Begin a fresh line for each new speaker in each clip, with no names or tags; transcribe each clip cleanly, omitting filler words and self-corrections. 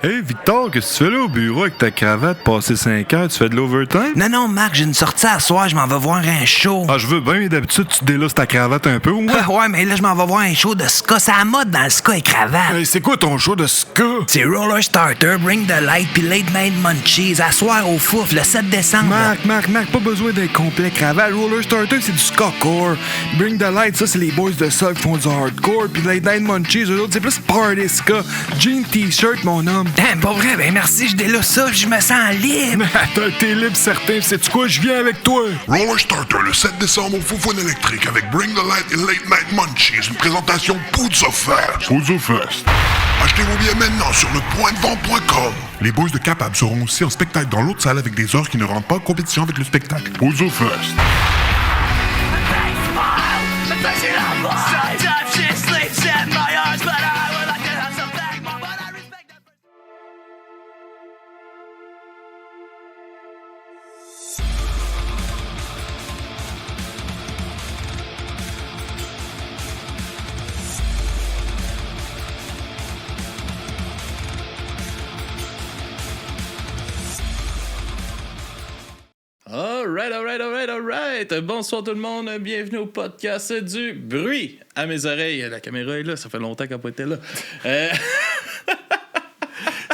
Hey Victor, qu'est-ce que tu fais là au bureau avec ta cravate passé 5 heures? Tu fais de l'overtime?
Non, Marc, j'ai une sortie à soir, je m'en vais voir un show.
Ah, je veux bien, mais d'habitude, tu délasses ta cravate un peu, ouais?
Ouais, mais là, je m'en vais voir un show de ska. C'est à la mode dans le ska et cravate.
Hey, c'est quoi ton show de ska?
C'est Roller Starter, Bring the Light puis Late Night Munchies à soir au Fouf le 7 décembre.
Marc, pas besoin d'un complet cravate. Roller Starter, c'est du ska core. Bring the Light, ça, c'est les boys de ça qui font du hardcore. Puis Late Night Munchies, eux autres, c'est plus party ska. Jean T-shirt, mon homme.
Pas vrai, ben merci, je délaisse ça, je me sens libre.
Attends, t'es libre, certain. Sais-tu quoi? Je viens avec toi.
Roller Starter le 7 décembre au Foufoune électrique avec Bring the Light et Late Night Munchies, une présentation Poudre Fest.
Poudre Fest.
Achetez vos billets maintenant sur le pointdevente.com. Les boys de Capab seront aussi en spectacle dans l'autre salle avec des heures qui ne rentrent pas en compétition avec le spectacle. Poudre Fest.
Alright. Bonsoir tout le monde, bienvenue au podcast du bruit à mes oreilles. La caméra est là, ça fait longtemps qu'elle n'a pas été là.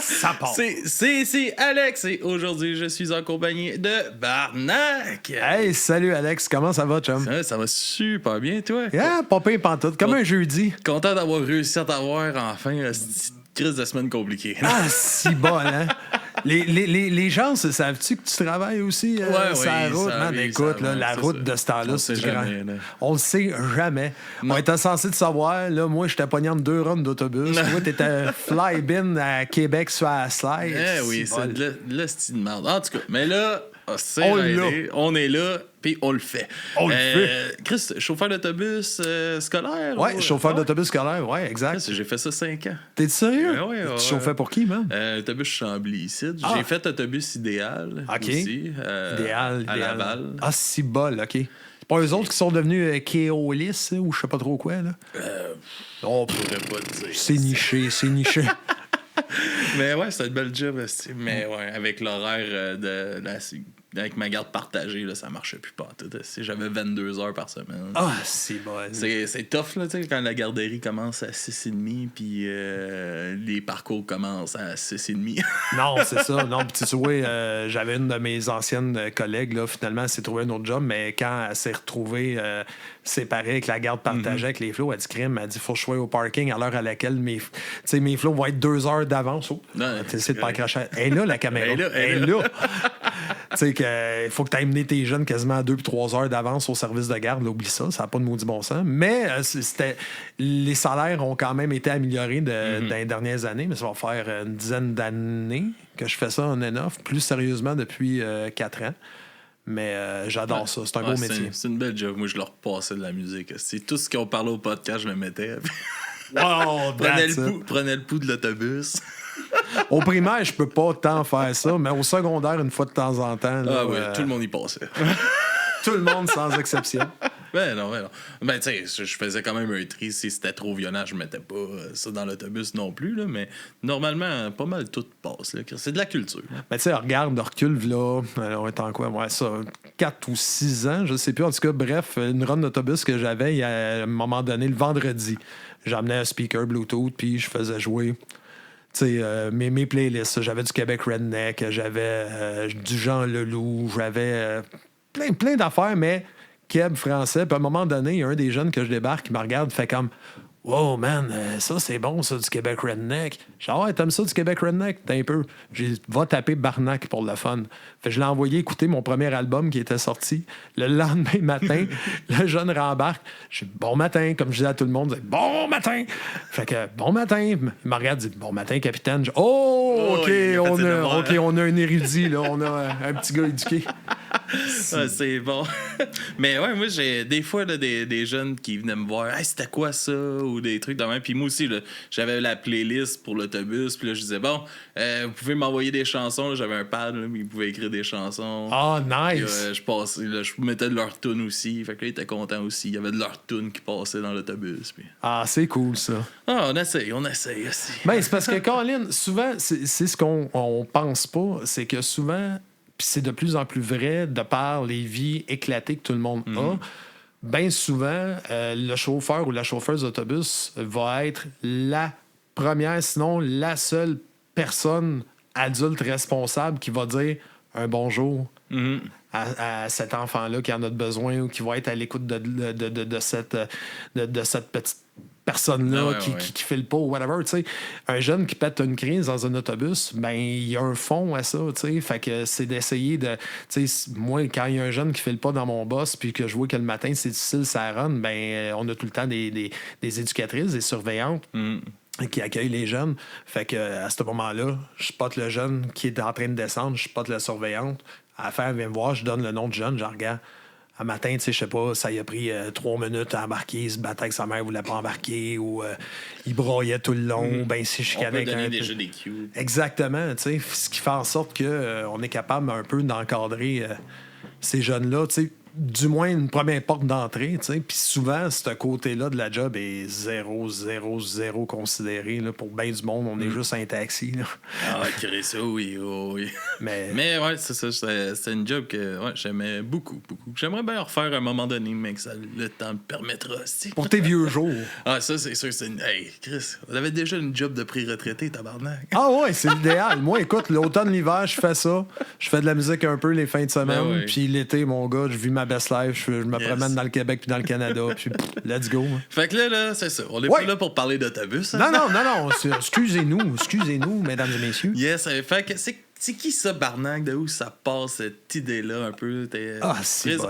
Ça part.
C'est Alex et aujourd'hui je suis en compagnie de Barnac.
Hey, salut Alex, comment ça va, chum?
Ça va super bien, toi?
Pas pire pantoute, comme un jeudi.
Content d'avoir réussi à t'avoir enfin, cette crise de semaine compliquée.
Ah, si bon, hein? Les gens, savent-tu que tu travailles aussi sur la route? Man, écoute, là, la route de ce temps-là, c'est grand. On le sait jamais.
Non.
On était censé te savoir. Là, moi, j'étais pogné entre 2 runs d'autobus. Toi, t'étais fly-bin à Québec sur la slide.
Oui, c'est de l'hostie de merde. En tout cas, mais là, c'est
On
réglé. On est là, puis on le fait.
On le fait.
Chris, chauffeur d'autobus scolaire?
Ouais, chauffeur d'autobus scolaire, ouais, exact.
Chris, j'ai fait ça 5 ans.
T'es sérieux?
Ouais.
Tu chauffais pour qui, man?
Autobus Chambly ici. J'ai fait autobus idéal aussi.
Idéal.
À Laval.
Ah, si bol, OK. C'est pas eux autres qui sont devenus Keolis, ou je sais pas trop quoi, là?
On pourrait pas le dire.
C'est niché.
Mais ouais, c'est une belle job. Mais ouais, avec l'horaire avec ma garde partagée, là, ça marchait plus pas tout. J'avais 22 heures par semaine.
Ah, c'est bon.
C'est tough, là, quand la garderie commence à 6h30 puis les parcours commencent à 6h30.
Non, c'est ça. Non, puis tu vois, j'avais une de mes anciennes collègues, là, finalement, elle s'est trouvée un autre job, mais quand elle s'est retrouvée séparée avec la garde partagée avec les flots, elle dit crime, elle dit faut que je sois au parking à l'heure à laquelle mes flots vont être 2 heures d'avance. T'essaies de pas cracher. Elle est là, la caméra. Elle est là. Tu sais qu'il faut que tu aies mené tes jeunes quasiment à 2 puis 3 heures d'avance au service de garde. Là, oublie ça, ça n'a pas de maudit bon sens. Mais les salaires ont quand même été améliorés dans les dernières années, mais ça va faire une dizaine d'années que je fais ça en and-off, plus sérieusement depuis 4 ans. Mais j'adore ça, c'est un beau métier.
C'est une belle job. Moi, je leur passais de la musique. C'est tout ce qu'on parlait au podcast, je le mettais.
Wow,
prenez le pouls de l'autobus.
Au primaire, je peux pas tant faire ça, mais au secondaire, une fois de temps en temps. Là,
tout le monde y passait.
Tout le monde, sans exception.
Ben non. Ben, tu sais, je faisais quand même un tri. Si c'était trop violent, je mettais pas ça dans l'autobus non plus. Là, mais normalement, pas mal tout passe. Là. C'est de la culture.
Ben, tu sais, regarde, recule, là. On est en quoi? Ouais, ça, 4 ou 6 ans, je sais plus. En tout cas, bref, une run d'autobus que j'avais à un moment donné, le vendredi. J'amenais un speaker Bluetooth, puis je faisais jouer. Mes playlists, j'avais du Québec Redneck, j'avais du Jean Leloup, j'avais plein d'affaires, mais Québec français. Puis à un moment donné, il y a un des jeunes que je débarque qui me regarde, fait comme « Wow, man, ça c'est bon, ça, du Québec Redneck. » Je dis « Ah ouais, t'aimes ça, du Québec Redneck? » T'as un peu. J'ai dit « Va taper Barnac pour le fun. » Fait que je l'ai envoyé écouter mon premier album qui était sorti. Le lendemain matin, le jeune rembarque. Je dis « Bon matin », comme je disais à tout le monde. « Bon matin! » Fait que « Bon matin! » Il me regarde, il dit « Bon matin, capitaine. » Je dis « Oh, OK, on a un érudit, là. On a un petit gars éduqué.
Ah, c'est bon. Mais ouais, moi, j'ai des fois là, des jeunes qui venaient me voir. Hey, c'était quoi ça? Ou des trucs de même. Puis moi aussi, là, j'avais la playlist pour l'autobus. Puis là, je disais, bon, vous pouvez m'envoyer des chansons. Là, j'avais un pad, là, mais ils pouvaient écrire des chansons.
Ah,
Puis,
nice!
je passais, là, je mettais de leur tune aussi. Fait que là, ils étaient contents aussi. Il y avait de leur tune qui passait dans l'autobus. Puis...
Ah, c'est cool, ça.
Ah, on essaye aussi.
Ben, c'est parce que, Colin, souvent, c'est ce qu'on pense pas, c'est que souvent, puis c'est de plus en plus vrai, de par les vies éclatées que tout le monde a, bien souvent, le chauffeur ou la chauffeuse d'autobus va être la première, sinon la seule personne adulte responsable qui va dire un bonjour à cet enfant-là qui en a besoin ou qui va être à l'écoute de cette petite personne-là qui file pas ou whatever, tu sais. Un jeune qui pète une crise dans un autobus, ben il y a un fond à ça, tu sais. Fait que c'est d'essayer de... Tu sais, moi, quand il y a un jeune qui file pas dans mon boss puis que je vois que le matin, c'est difficile, ça run, ben on a tout le temps des éducatrices, des surveillantes qui accueillent les jeunes. Fait que à ce moment-là, je spotte le jeune qui est en train de descendre, je spotte la surveillante. À la fin, elle vient me voir, je donne le nom du jeune, je regarde. Un matin, tu sais, je sais pas, ça y a pris 3 minutes à embarquer, il se battait avec sa mère, voulait pas embarquer, ou il broyait tout le long, ben c'est chicané avec
donner déjà des cues.
Exactement, tu sais, ce qui fait en sorte que on est capable un peu d'encadrer ces jeunes-là, tu sais, du moins une première porte d'entrée, tu sais, puis souvent, ce côté-là de la job est 0 considéré, là, pour bien du monde, on est juste un taxi, là.
Ah, ça, oui.
Mais
ouais, c'est ça, c'est une job que j'aimais beaucoup. J'aimerais bien en refaire à un moment donné, mais que le temps me permettra aussi.
pour tes vieux jours.
Ah, ça, c'est sûr, Hey, Chris, on avait déjà une job de pré-retraité, tabarnak.
Ah ouais, c'est l'idéal. Moi, écoute, l'automne, l'hiver, je fais ça. Je fais de la musique un peu les fins de semaine.
Ben oui.
Puis l'été, mon gars, je vis ma best life. Je me promène dans le Québec puis dans le Canada. Puis let's go.
Fait que là, c'est ça. On est pas là pour parler d'autobus. Hein?
Non. Excusez-nous, mesdames et messieurs.
Yes, fait que c'est qui ça, Barnac? De où ça passe, cette idée-là, un peu?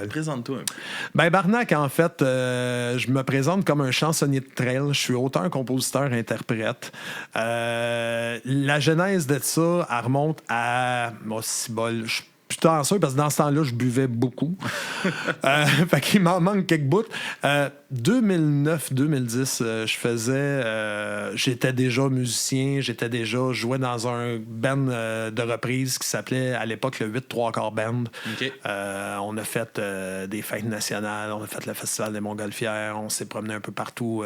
Présente-toi un peu.
Ben, Barnac, en fait, je me présente comme un chansonnier de trail. Je suis auteur, compositeur, interprète. La genèse de ça, elle remonte à... je suis putain sûr, parce que dans ce temps-là, je buvais beaucoup. Fait qu'il m'en manque quelques bouts. 2009-2010, j'étais déjà musicien, je jouais dans un band de reprise qui s'appelait à l'époque le 8-3-4 Band.
Okay.
On a fait des fêtes nationales, on a fait le Festival des Montgolfières, on s'est promené un peu partout,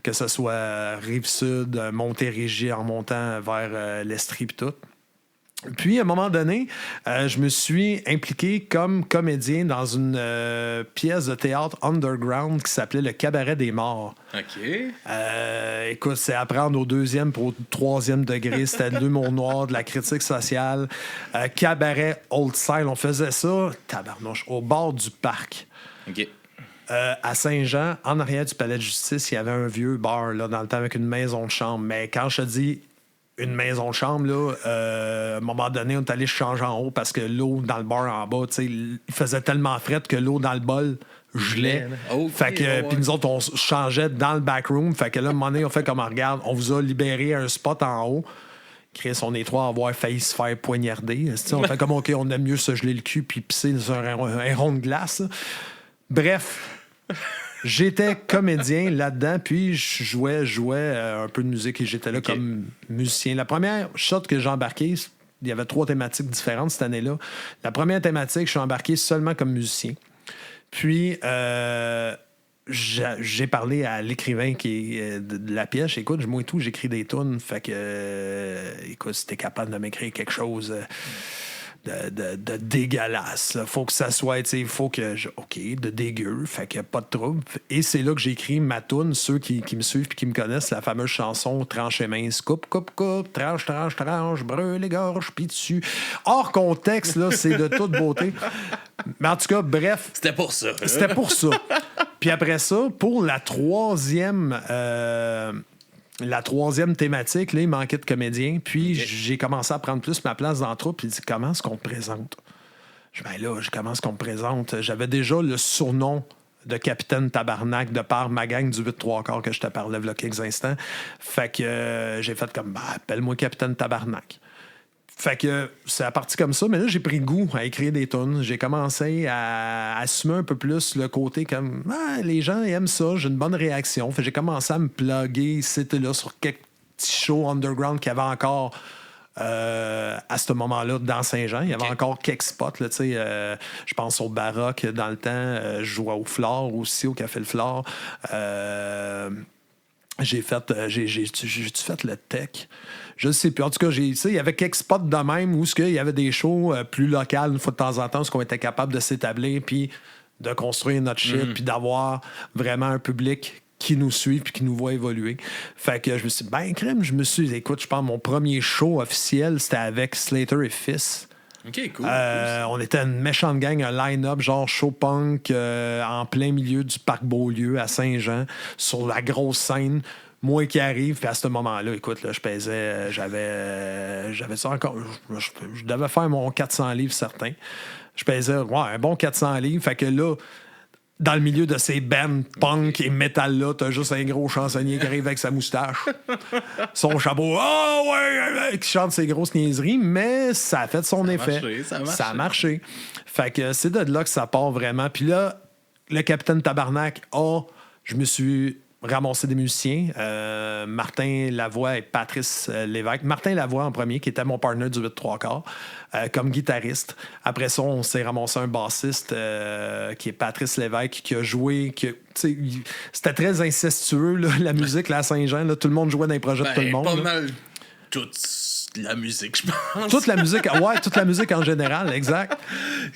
que ce soit Rive-Sud, Montérégie en montant vers l'Estrie et tout. Puis, à un moment donné, je me suis impliqué comme comédien dans une pièce de théâtre underground qui s'appelait Le Cabaret des Morts.
OK.
Écoute, c'est apprendre au 2e pour au 3e degré. C'était de l'humour noir, de la critique sociale. Cabaret Old Style. On faisait ça, tabarnouche, au bord du parc.
OK.
À Saint-Jean, en arrière du palais de justice, il y avait un vieux bar là, dans le temps avec une maison de chambre. Mais quand je te dis une maison de chambre, là, à un moment donné, on est allé changer en haut parce que l'eau dans le bar en bas, il faisait tellement fret que l'eau dans le bol gelait.
Okay,
fait que, puis nous autres, on changeait dans le backroom. Fait que là, à un moment donné, on fait comme, regarde, on vous a libéré un spot en haut. Chris, on est trois à avoir failli se faire poignarder. On fait comme, OK, on aime mieux se geler le cul puis pisser sur un rond de glace. Là. Bref... J'étais comédien là-dedans, puis je jouais un peu de musique et j'étais là comme musicien. La première shot que j'ai embarqué, il y avait 3 thématiques différentes cette année-là. La première thématique, je suis embarqué seulement comme musicien. Puis, j'ai parlé à l'écrivain qui est de la pièce. Écoute, moi et tout, j'écris des tunes. Fait que, écoute, si t'es capable de m'écrire quelque chose... De dégueulasse. Là. Faut que ça soit, tu sais, faut que... OK, de dégueu, fait qu'il n'y a pas de trouble. Et c'est là que j'ai écrit ma toune, ceux qui me suivent et qui me connaissent, la fameuse chanson « Tranche et mince, coupe, tranche, brûle les gorges, puis dessus. » Hors contexte, là, c'est de toute beauté. Mais en tout cas, bref...
C'était pour ça.
Puis après ça, pour la troisième thématique, là, il manquait de comédiens. Puis j'ai commencé à prendre plus ma place dans la troupe. Puis il dit, comment est-ce qu'on te présente? Comment est-ce qu'on me présente? J'avais déjà le surnom de Capitaine Tabarnak de par ma gang du 8-3-4 que je te parlais il y a quelques instants. Fait que j'ai fait comme, appelle-moi Capitaine Tabarnak. Fait que c'est à partir comme ça. Mais là, j'ai pris goût à écrire des tunes. J'ai commencé à assumer un peu plus le côté comme les gens aiment ça, j'ai une bonne réaction. Fait que j'ai commencé à me plugger ici et là sur quelques petits shows underground qu'il y avait encore à ce moment-là dans Saint-Jean. Il y avait encore quelques spots. Là, je pense au Baroque dans le temps. Je jouais au Flore aussi, au Café Le Flore. J'ai fait le tech. Je ne sais plus. En tout cas, il y avait quelques spots de même où il y avait des shows plus locales, une fois de temps en temps, où on était capable de s'établir puis de construire notre shit, puis d'avoir vraiment un public qui nous suit puis qui nous voit évoluer. Fait que je me suis dit, écoute, je pense mon premier show officiel, c'était avec Slater et Fils.
OK, cool.
On était une méchante gang, un line-up genre show punk en plein milieu du parc Beaulieu à Saint-Jean, sur la grosse scène. Moi qui arrive, puis à ce moment-là, écoute, là, je pesais, j'avais ça encore, je devais faire mon 400 livres certain. Je pesais un bon 400 livres, fait que là, dans le milieu de ces bands punk et metal-là, t'as juste un gros chansonnier qui arrive avec sa moustache, son chapeau, qui chante ses grosses niaiseries, mais ça a fait son effet. Ça a marché. Fait que c'est de là que ça part vraiment. Puis là, le Capitaine Tabarnak, je me suis ramassé des musiciens. Martin Lavoie et Patrice Lévesque. Martin Lavoie en premier, qui était mon partner du 8-3-4, comme guitariste. Après ça, on s'est ramassé un bassiste qui est Patrice Lévesque, qui a joué... C'était très incestueux, là, la musique là, à Saint-Jean. Là, tout le monde jouait dans les projets de tout le monde.
Pas
là.
mal toute la musique, je pense.
Toute la musique en général, exact.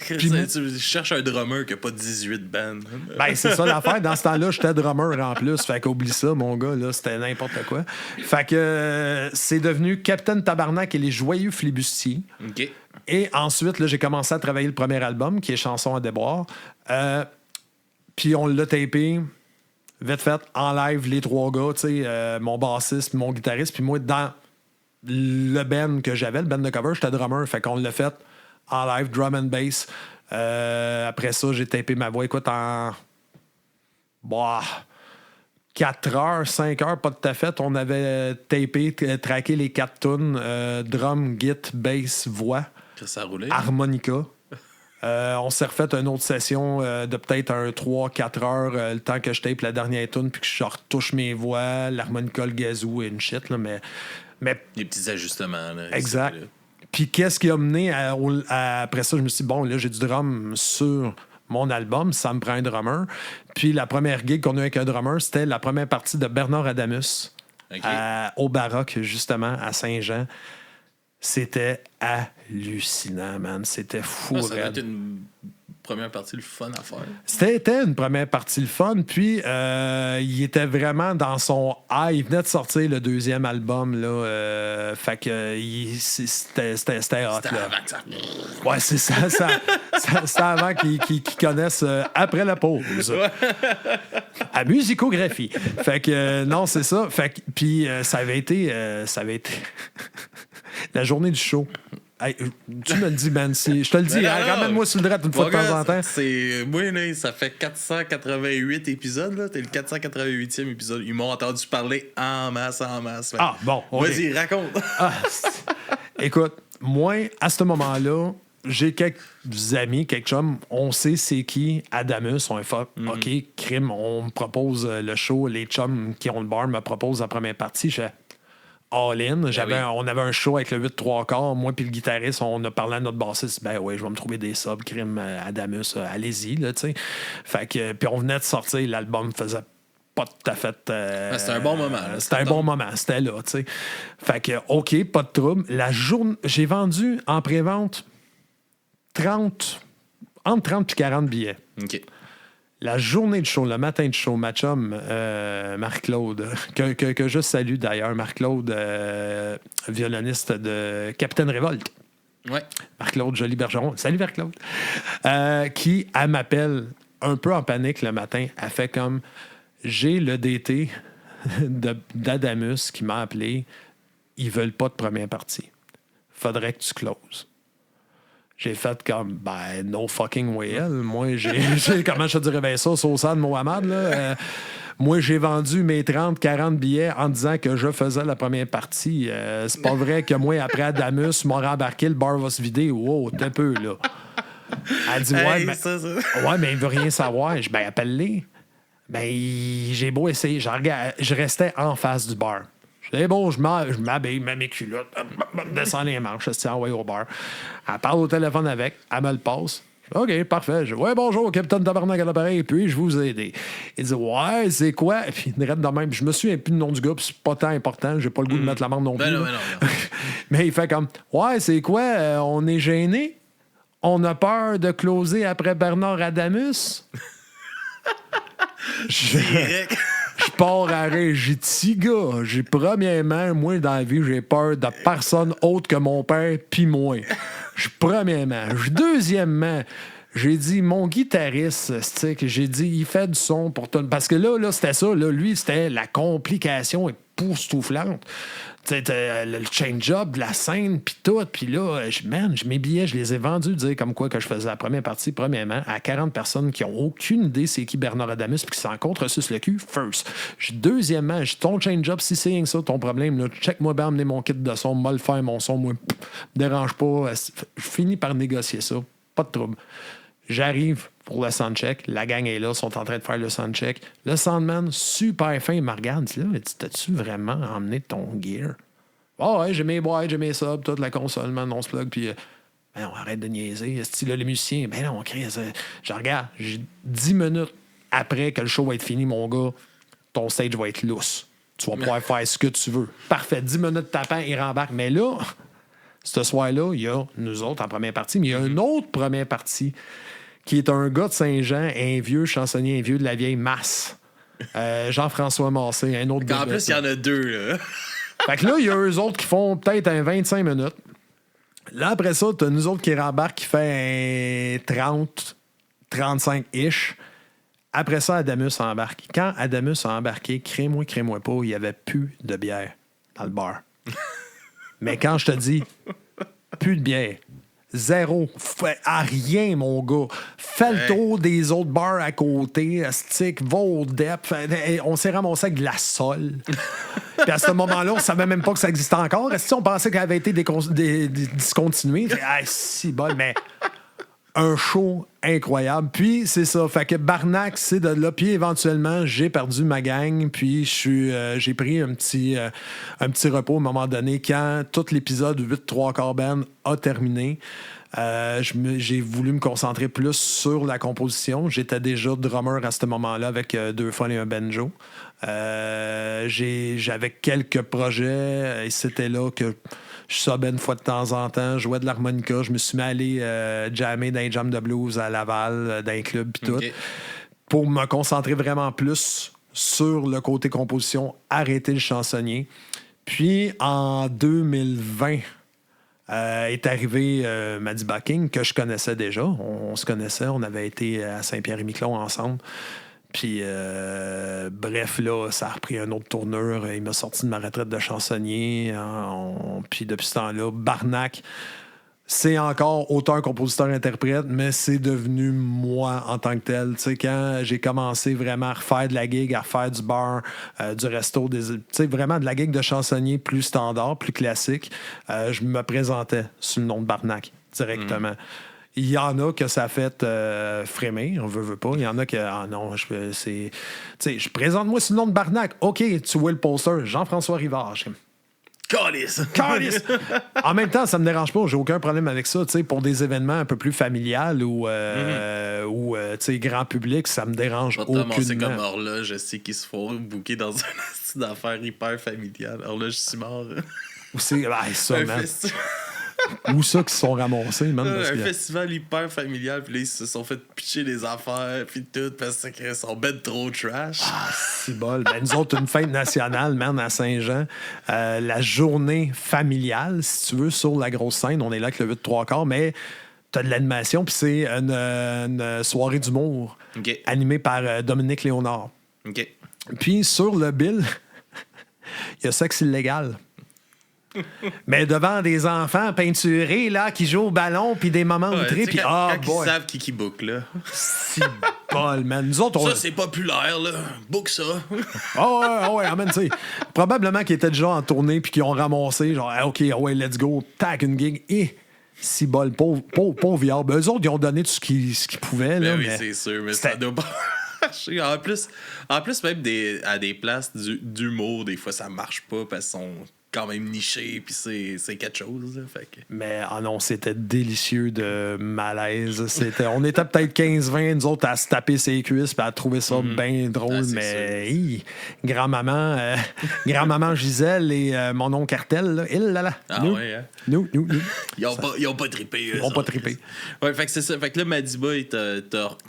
Puis tu cherches un drummer qui n'a pas 18 bands.
Ben, c'est ça l'affaire. Dans ce temps-là, j'étais drummer en plus. Fait qu'oublie ça, mon gars, là, c'était n'importe quoi. Fait que c'est devenu Capitaine Tabarnak et les Joyeux Flibustiers.
OK.
Et ensuite, là, j'ai commencé à travailler le premier album, qui est Chanson à déboire. Puis on l'a tapé, vite fait, en live, les trois gars, mon bassiste, mon guitariste, puis moi, dans le band que j'avais, le band de cover, j'étais drummer. Fait qu'on l'a fait en live, drum and bass. Après ça, j'ai tapé ma voix, écoute, en 4 heures, 5 heures, pas tout à fait. On avait tapé, traqué les 4 tunes, drum, git, bass, voix,
Ça a roulé.
harmonica. On s'est refait une autre session de peut-être un 3-4 heures, le temps que je tape la dernière tune, puis que je retouche mes voix, l'harmonica, le gazou et une shit, là, mais
Des petits ajustements. Là,
exact.
Ici, là.
Puis qu'est-ce qui a mené après ça, je me suis dit, bon, là, j'ai du drum sur mon album, ça me prend un drummer. Puis la première gig qu'on a eu avec un drummer, c'était la première partie de Bernard Adamus au Baroque, justement, à Saint-Jean. C'était hallucinant, man. C'était fou.
Ça a été une première partie le fun à faire.
C'était une première partie le fun. Puis, il était vraiment dans son high. Il venait de sortir le deuxième album. Là, fait que c'était hot.
C'était
là.
avant que ça...
Ouais, c'est ça. C'était avant qu'ils connaissent après la pause. À musicographie. Fait que, non, c'est ça. Fait que, puis, ça avait été la journée du show. Hey, tu me le dis, Ben. Je te le dis, ramène-moi sur le drap une fois de temps en temps.
Moi, là, ça fait 488 épisodes. Là. T'es le 488e épisode. Ils m'ont entendu parler en masse.
Ah, bon.
Vas-y, raconte.
Écoute, moi, à ce moment-là, j'ai quelques amis, quelques chums. On sait c'est qui Adamus. On est fuck. OK, crime. On me propose le show. Les chums qui ont le bar me proposent la première partie. Je fais all-in. On avait un show avec le 8-3-4. Moi puis le guitariste, on a parlé à notre bassiste. Ben oui, je vais me trouver des subs, crime, Adamus, allez-y, là, tu sais. Fait que, puis on venait de sortir, l'album faisait pas tout à fait...
c'était un bon moment. Là,
c'était un bon moment, c'était là, tu sais. Fait que, OK, pas de trouble. J'ai vendu en pré-vente entre 30 et 40 billets.
OK.
La journée de show, le matin de show, ma chum, Marc-Claude, que je salue d'ailleurs, Marc-Claude, violoniste de Capitaine Révolte.
Ouais.
Marc-Claude Joly-Bergeron. Salut Marc-Claude. Qui, elle m'appelle un peu en panique le matin. Elle fait comme, j'ai le DT d'Adamus qui m'a appelé. Ils veulent pas de première partie. Faudrait que tu closes. J'ai fait comme, no fucking way, hell. Moi, comment je te dirais bien ça, Sausan Mohamed, là? Moi, j'ai vendu mes 30-40 billets en disant que je faisais la première partie. C'est pas vrai que moi, après Adamus, m'a rembarqué, le bar va se vider. Wow, t'es un peu, là. Elle dit, ouais, mais il veut rien savoir. Je dis, appelle-les. J'ai beau essayer. Je restais en face du bar. Je dis, bon, je m'habille, mets mes culottes, descends les marches, je suis envoyé au bar. Elle parle au téléphone avec, elle me le passe. OK, parfait. Je dis, ouais, bonjour, capitaine Tabarnak à l'appareil, puis je vous ai aidé. Il dit, ouais, c'est quoi? Et puis, il de même. Je me souviens plus du nom du gars, puis c'est pas tant important. J'ai pas le goût de mettre la marde non plus. Non. Mais il fait comme, ouais, c'est quoi? On est gêné? On a peur de closer après Bernard Adamus? Je pars à Régie. J'ai dit, gars, premièrement, moi, dans la vie, j'ai peur de personne autre que mon père pis moi. Premièrement. Deuxièmement, j'ai dit, mon guitariste, j'ai dit, il fait du son pour tout. Parce que là c'était ça. Là, lui, c'était la complication époustouflante. Le change-up, la scène, puis tout. Puis là, mes billets, je les ai vendus, dire comme quoi que je faisais la première partie, premièrement, à 40 personnes qui n'ont aucune idée c'est qui Bernard Adamus puis qui s'en contre-suce le cul, first. Deuxièmement, ton change-up, si c'est rien que ça, ton problème, là, check-moi bien, amener mon kit de son, moi le faire, mon son, moi, dérange pas. Je finis par négocier ça. Pas de trouble. J'arrive pour le soundcheck. La gang est là, sont en train de faire le soundcheck. Le soundman, super fin, il me regarde. Il dit, là, t'as-tu vraiment emmené ton gear? Oh, ouais, j'ai mes boîtes, j'ai mes subs, toute la console, man, on se plug, puis on arrête de niaiser. Là, les musiciens, non, on crie. Je regarde, 10 minutes après que le show va être fini, mon gars, ton stage va être lousse. Tu vas pouvoir faire ce que tu veux. Parfait, 10 minutes tapant, il rembarque. Mais là, ce soir-là, il y a nous autres en première partie, mais il y a une autre première partie qui est un gars de Saint-Jean, un vieux chansonnier, un vieux de la vieille masse. Jean-François Massé, un autre gars.
En plus, il y en a deux, là.
Fait que là, il y a eux autres qui font peut-être un 25 minutes. Là, après ça, t'as nous autres qui rembarquent qui fait un 30, 35-ish. Après ça, Adamus embarque. Quand Adamus a embarqué, crée-moi pas, il n'y avait plus de bière dans le bar. Mais quand je te dis, plus de bière, zéro, à rien, mon gars. Fais le tour des autres bars à côté, stick, va au dep. On s'est ramassé avec de la sole. Puis à ce moment-là, on savait même pas que ça existait encore. On pensait qu'elle avait été discontinuée. Si bol, mais un show incroyable. Puis c'est ça. Fait que Barnac, c'est de là. Puis éventuellement, j'ai perdu ma gang. Puis j'ai pris un petit repos à un moment donné quand tout l'épisode 8-3/4 band a terminé. J'ai voulu me concentrer plus sur la composition. J'étais déjà drummer à ce moment-là avec 2 folles et un banjo. J'avais quelques projets et c'était là que je subais une fois de temps en temps, jouais de l'harmonica. Je me suis mis à aller jammer dans les jams de blues à Laval, dans les clubs et tout. Pour me concentrer vraiment plus sur le côté composition, arrêter le chansonnier. Puis en 2020... est arrivé Maddie Bucking, que je connaissais déjà. On se connaissait, on avait été à Saint-Pierre-et-Miquelon ensemble. Puis, bref, là, ça a repris une autre tournure. Il m'a sorti de ma retraite de chansonnier. Puis, depuis ce temps-là, Barnac, c'est encore auteur, compositeur, interprète, mais c'est devenu moi en tant que tel. Tu sais, quand j'ai commencé vraiment à refaire de la gig, à refaire du bar, du resto, tu sais, vraiment de la gig de chansonnier plus standard, plus classique, je me présentais sous le nom de Barnac directement. Il y en a que ça a fait frémir, on veut pas. Il y en a que, non, je présente-moi sous le nom de Barnac. OK, tu vois le poster, Jean-François Rivard.
Calice!
En même temps, ça me dérange pas. J'ai aucun problème avec ça. Pour des événements un peu plus familiales ou grand public, ça me dérange aucunement.
C'est comme Horloge, je sais qu'ils se font booker dans un style d'affaires hyper familial. Horloge, je suis mort.
Ou c'est ça, man. Où ça qu'ils se sont ramassés, man?
Un festival hyper familial, puis là, ils se sont fait pitcher les affaires, puis tout, parce qu'ils sont bêtes trop trash.
Ah, c'est bol. Ben, nous autres, une fête nationale, man, à Saint-Jean. La journée familiale, si tu veux, sur la grosse scène. On est là avec le 8-3/4, mais t'as de l'animation, puis c'est une soirée d'humour animée par Dominique Léonard. Puis sur le bill, il y a sexe illégal. Mais devant des enfants peinturés, là, qui jouent au ballon, puis des moments outrés,
tu sais,
puis
quand
boy,
ils savent qui book, là.
si bol, man. Nous autres, on...
Ça, c'est populaire, là. Book ça.
ouais, amen, tu sais. Probablement qu'ils étaient déjà en tournée, puis qu'ils ont ramassé, genre, OK, ouais, let's go, tac, une gig, et... Si bol, pauvre viable. Eux autres, ils ont donné tout ce qu'ils pouvaient. Là,
Ben oui,
mais
c'est sûr, mais ça doit pas marcher. En plus, même à des places d'humour, des fois, ça marche pas parce qu'ils sont quand même nichés, puis c'est quelque chose. Là, fait que...
Mais non, c'était délicieux de malaise. On était peut-être 15-20, nous autres, à se taper ses cuisses puis à trouver ça bien drôle.
Ah,
mais grand-maman Gisèle et mon oncle Cartel, là,
Ah ouais, hein?
Nous.
Ils ont pas trippé.
Ils ont pas trippé.
Ouais, fait que c'est ça. Fait que là, Madiba, il t'a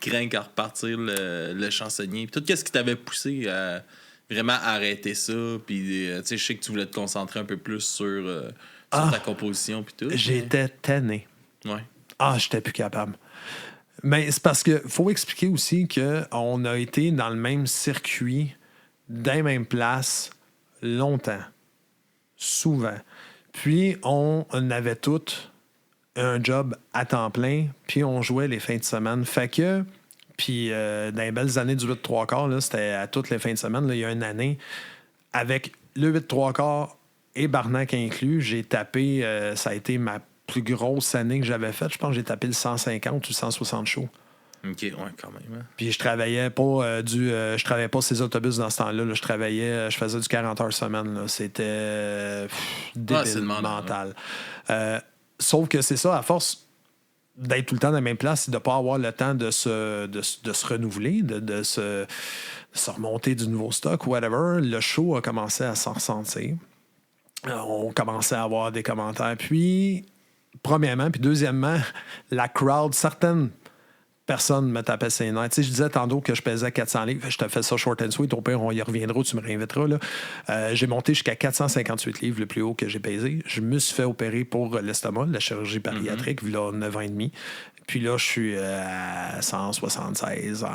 craint à repartir le chansonnier. Puis tout, qu'est-ce qui t'avait poussé à vraiment arrêter ça? Puis, tu sais, je sais que tu voulais te concentrer un peu plus sur ta composition. Puis tout.
J'étais tanné.
Ouais.
J'étais plus capable. Mais c'est parce que faut expliquer aussi qu'on a été dans le même circuit, dans les mêmes places, longtemps. Souvent. Puis, on avait tous un job à temps plein, puis on jouait les fins de semaine. Fait que, puis dans les belles années du 8-3-quarts, là, c'était à toutes les fins de semaine, là, il y a une année, avec le 8-3-quarts et Barnac inclus, j'ai tapé, ça a été ma plus grosse année que j'avais faite. Je pense que j'ai tapé le 150 ou 160 shows.
OK, ouais, quand même. Hein.
Puis je travaillais pas je travaillais pas ces autobus dans ce temps-là. Là. Je faisais du 40 heures semaine. Là. C'était débile mental. Sauf que c'est ça, à force d'être tout le temps dans la même place, de ne pas avoir le temps de se renouveler, de se remonter du nouveau stock, whatever, le show a commencé à s'en ressentir. On commençait à avoir des commentaires. Puis, premièrement, puis deuxièmement, la crowd, certaines personne me tapait ses nerfs. Tu sais, je disais tantôt que je pesais 400 livres. Je te fais ça short and sweet. Au pire, on y reviendra, tu me réinviteras. Là. J'ai monté jusqu'à 458 livres, le plus haut que j'ai pesé. Je me suis fait opérer pour l'estomac, la chirurgie bariatrique, là, 9 ans et demi. Puis là, je suis à 176,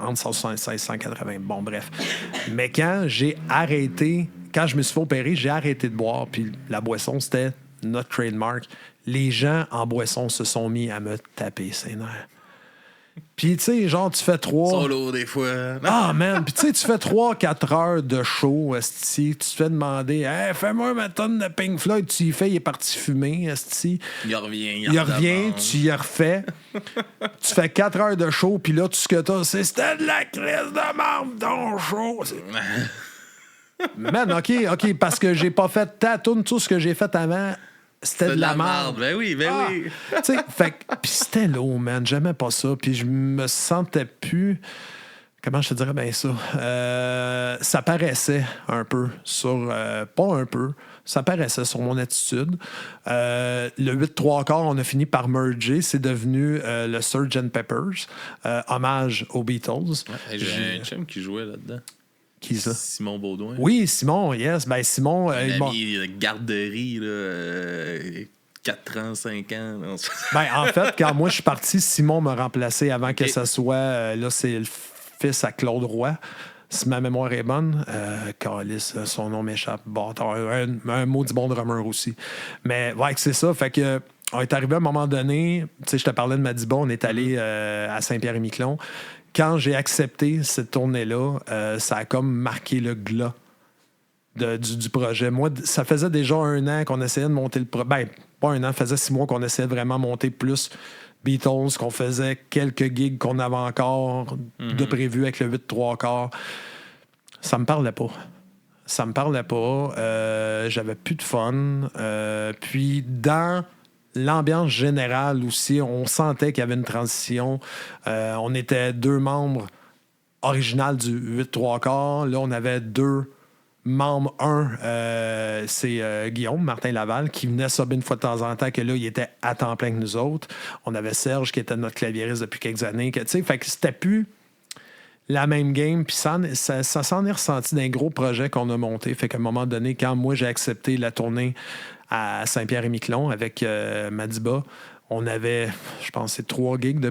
entre 176 et 180. Bon, bref. Mais quand j'ai arrêté, quand je me suis fait opérer, j'ai arrêté de boire. Puis la boisson, c'était notre trademark. Les gens en boisson se sont mis à me taper ses nerfs. Puis, tu sais, genre, tu fais 3...
Solo, des fois.
Man! Puis, tu sais, tu fais 3-4 heures de show, esti. Tu te fais demander, hey, fais-moi ma tonne de Pink Floyd. Tu y fais, il est parti fumer, esti.
Il revient,
tu y refais. Tu fais 4 heures de show, puis là, tout ce que t'as, c'est c'était de la crise de marde, ton show. Man, OK, parce que j'ai pas fait ta toune, tout ce que j'ai fait avant. C'était de la merde.
Ben oui.
Tu sais, puis c'était lourd, man. J'aimais pas ça. Puis je me sentais plus... Comment je te dirais bien ça? Ça paraissait un peu sur... pas un peu. Ça paraissait sur mon attitude. Le 8-3-4, on a fini par merger. C'est devenu le Sgt. Peppers. Hommage aux Beatles.
Ouais, j'ai un chum qui jouait là-dedans.
Qui ça?
Simon Baudouin.
Oui, Simon, yes. Ben, Simon...
Un ami de garderie, là, 4 ans, 5 ans.
Ben, en fait, quand moi je suis parti, Simon m'a remplacé avant que ça soit... là, c'est le fils à Claude Roy. Si ma mémoire est bonne, Calice, son nom m'échappe. Bâtard, un maudit bon drummer aussi. Mais, ouais, c'est ça. Fait que... On est arrivé à un moment donné, tu sais, je te parlais de Madiba, on est allé à Saint-Pierre-et-Miquelon. Quand j'ai accepté cette tournée-là, ça a comme marqué le glas du projet. Moi, ça faisait déjà 1 an qu'on essayait de monter le projet. Ben, pas 1 an, ça faisait 6 mois qu'on essayait de vraiment monter plus Beatles, qu'on faisait quelques gigs qu'on avait encore de prévu avec le 8-3-4. Ça me parlait pas. J'avais plus de fun. Puis dans l'ambiance générale aussi, on sentait qu'il y avait une transition. On était 2 membres originaux du 8-3-4. Là, on avait 2 membres. C'est Guillaume, Martin Laval, qui venait subir une fois de temps en temps, que là, il était à temps plein que nous autres. On avait Serge, qui était notre claviériste depuis quelques années. Fait que c'était plus la même game, puis ça s'en est ressenti d'un gros projet qu'on a monté. Fait qu'à un moment donné, quand moi, j'ai accepté la tournée à Saint-Pierre-et-Miquelon avec Madiba, on avait, je pense, c'est 3 gigs de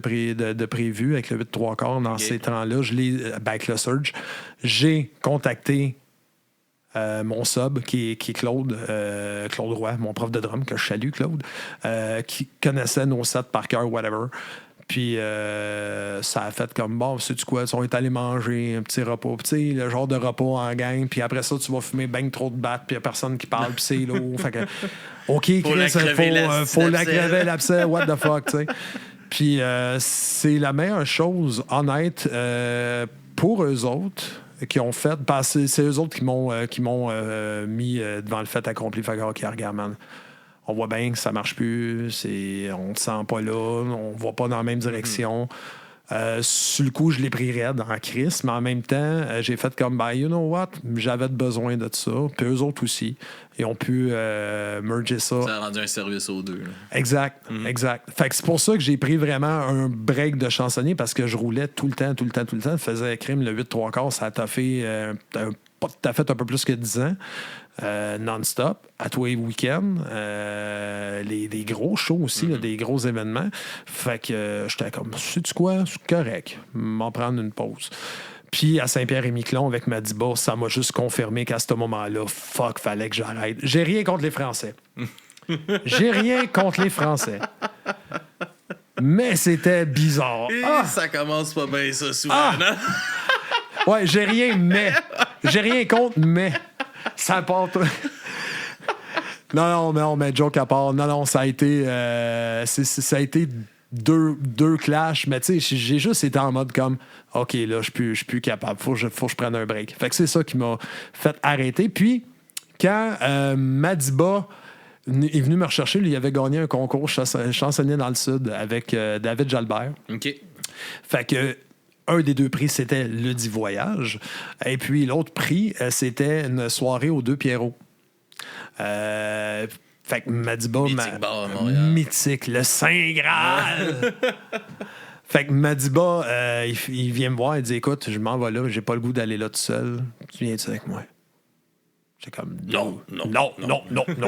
prévus avec le 8-3-4 dans ces temps-là. Avec le Surge, j'ai contacté mon sub, qui est Claude Roy, mon prof de drum, que je salue, Claude, qui connaissait nos sets par cœur, whatever. Puis ça a fait comme, bon, sais-tu quoi, ils sont allés manger un petit repas. Puis tu sais, le genre de repas en gang. Puis après ça, tu vas fumer ben trop de battes, puis il n'y a personne qui parle, puis c'est lourd. Fait que, OK, Chris, faut la crever l'abcès, what the fuck, tu sais. Puis c'est la meilleure chose, honnête, pour eux autres qui ont fait. Parce que c'est eux autres qui m'ont mis devant le fait accompli. Fait que, OK, regarde, man. On voit bien que ça marche plus, on ne te sent pas là, on ne va pas dans la même direction. Sur le coup, je l'ai pris raide en crise, mais en même temps, j'ai fait comme, ben, you know what, j'avais besoin de ça. Puis eux autres aussi, ils ont pu merger ça.
Ça a rendu un service aux deux. Là.
Exact. Fait que c'est pour ça que j'ai pris vraiment un break de chansonnier, parce que je roulais tout le temps. Je faisais crime le 8-3/4, ça a fait un peu plus que 10 ans. Non-stop, à tous les week-ends, des gros shows aussi, là, des gros événements. Fait que j'étais comme, sais-tu quoi, c'est correct, m'en prendre une pause. Puis à Saint-Pierre-et-Miquelon, avec Madiba, ça m'a juste confirmé qu'à ce moment-là, fallait que j'arrête. J'ai rien contre les Français. Mais c'était bizarre.
Et ça commence pas bien, ça, souvent, non?
Ouais, j'ai rien contre, mais ça part. Non, mais joke à part. Non, ça a été. Ça a été deux clashs, mais tu sais, j'ai juste été en mode comme, OK, là, je suis plus capable. Faut que je prenne un break. Fait que c'est ça qui m'a fait arrêter. Puis, quand Madiba est venu me rechercher, lui, il avait gagné un concours chansonnier dans le Sud avec David Jalbert.
OK.
Fait que. Un des deux prix, c'était le dit voyage. Et puis l'autre prix, c'était une soirée aux Deux Pierrots. Fait que Madiba...
Mythique bar à Montréal.
Mythique, le Saint Graal! Fait que Madiba, il vient me voir, il dit, écoute, je m'en vais là, j'ai pas le goût d'aller là tout seul. Tu viens-tu avec moi? J'ai comme, non.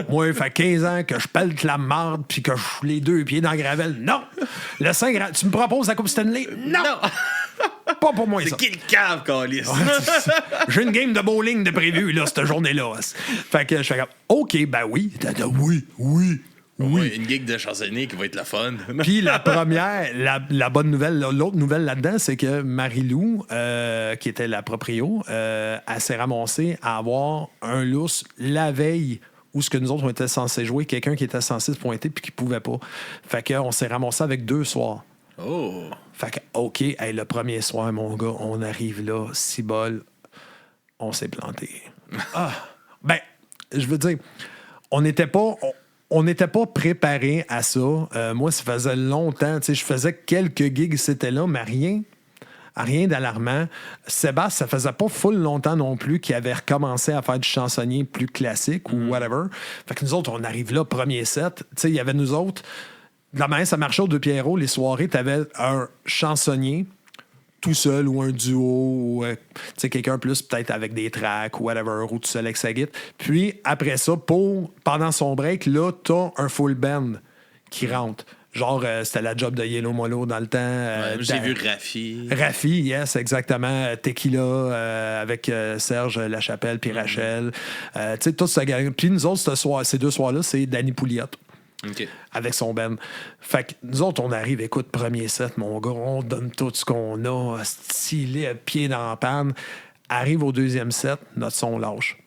Moi, ça fait 15 ans que je pèle la marde puis que je fous les deux pieds dans la gravelle. Non! Le Saint Graal, tu me proposes la Coupe Stanley? Non! Pas pour moi, ça.
C'est qui le cave, Calis?
J'ai une game de bowling de prévu, là, cette journée-là. Fait que je fais comme, OK, ben oui. Oui.
Une gig de chansonnier qui va être la fun.
Puis la première, la bonne nouvelle, l'autre nouvelle là-dedans, c'est que Marie-Lou, qui était la proprio, elle s'est ramassée à avoir un lousse la veille où ce que nous autres, on était censés jouer, quelqu'un qui était censé se pointer puis qui pouvait pas. Fait qu'on s'est ramassé avec 2 soirs.
Oh!
Fait que, OK, le premier soir, mon gars, on arrive là, 6 bols, on s'est planté. Ben, je veux dire, on n'était pas préparé à ça. Moi, ça faisait longtemps. Je faisais quelques gigs, c'était là, mais rien d'alarmant. Sébastien, ça faisait pas full longtemps non plus qu'il avait recommencé à faire du chansonnier plus classique ou whatever. Fait que nous autres, on arrive là, premier set. Il y avait nous autres. De la manière ça marchait aux Deux Pierrots, les soirées, t'avais un chansonnier tout seul ou un duo ou quelqu'un plus peut-être avec des tracks ou whatever, ou tout seul avec sa guitare. Puis après ça, pendant son break, là, t'as un full band qui rentre. Genre, c'était la job de Yellow Molo dans le temps.
J'ai vu Rafi.
Rafi, yes, exactement. Tequila avec Serge Lachapelle puis Rachel. Tu sais, tout ça. Puis nous autres, ces 2 soirs-là, c'est Danny Pouliot.
Okay.
Avec son band. Fait que nous autres, on arrive, écoute, premier set, mon gars, on donne tout ce qu'on a, stylé, pied dans la panne. Arrive au deuxième set, notre son lâche.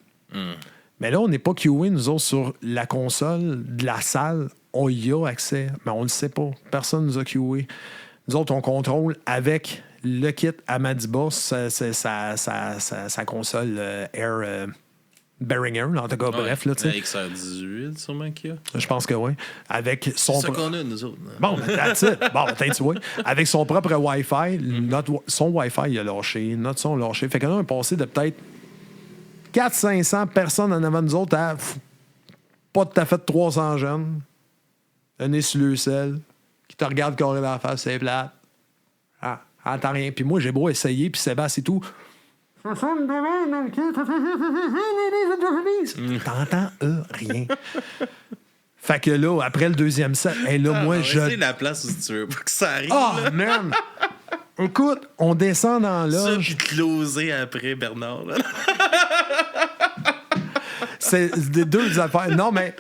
Mais là, on n'est pas queué, nous autres, sur la console de la salle. On y a accès, mais on le sait pas. Personne nous a queué. Nous autres, on contrôle avec le kit à Madiba, sa console Air... Behringer, en tout cas, bref. Là,
avec XR18, sûrement qu'il y a.
Je pense que oui. Avec son.
C'est ça qu'on a, nous autres.
Bon, that's it. Bon, tu vois. Avec son propre Wi-Fi, son Wi-Fi, il a lâché, notre son a lâché. Fait qu'on a passé de peut-être 400-500 personnes en avant de nous autres à pas tout à fait 300 jeunes. Un nez sur le sel, qui te regarde carré dans la face, c'est plate. Entends rien. Puis moi, j'ai beau essayer, puis Sébastien et tout. T'entends rien. Fait que là, après le deuxième set, moi,
c'est la place où tu veux pas que ça arrive.
Oh, man! Écoute, on descend dans
Ça,
l'âge.
puis closer après, Bernard. Là.
C'est des deux affaires. Non, mais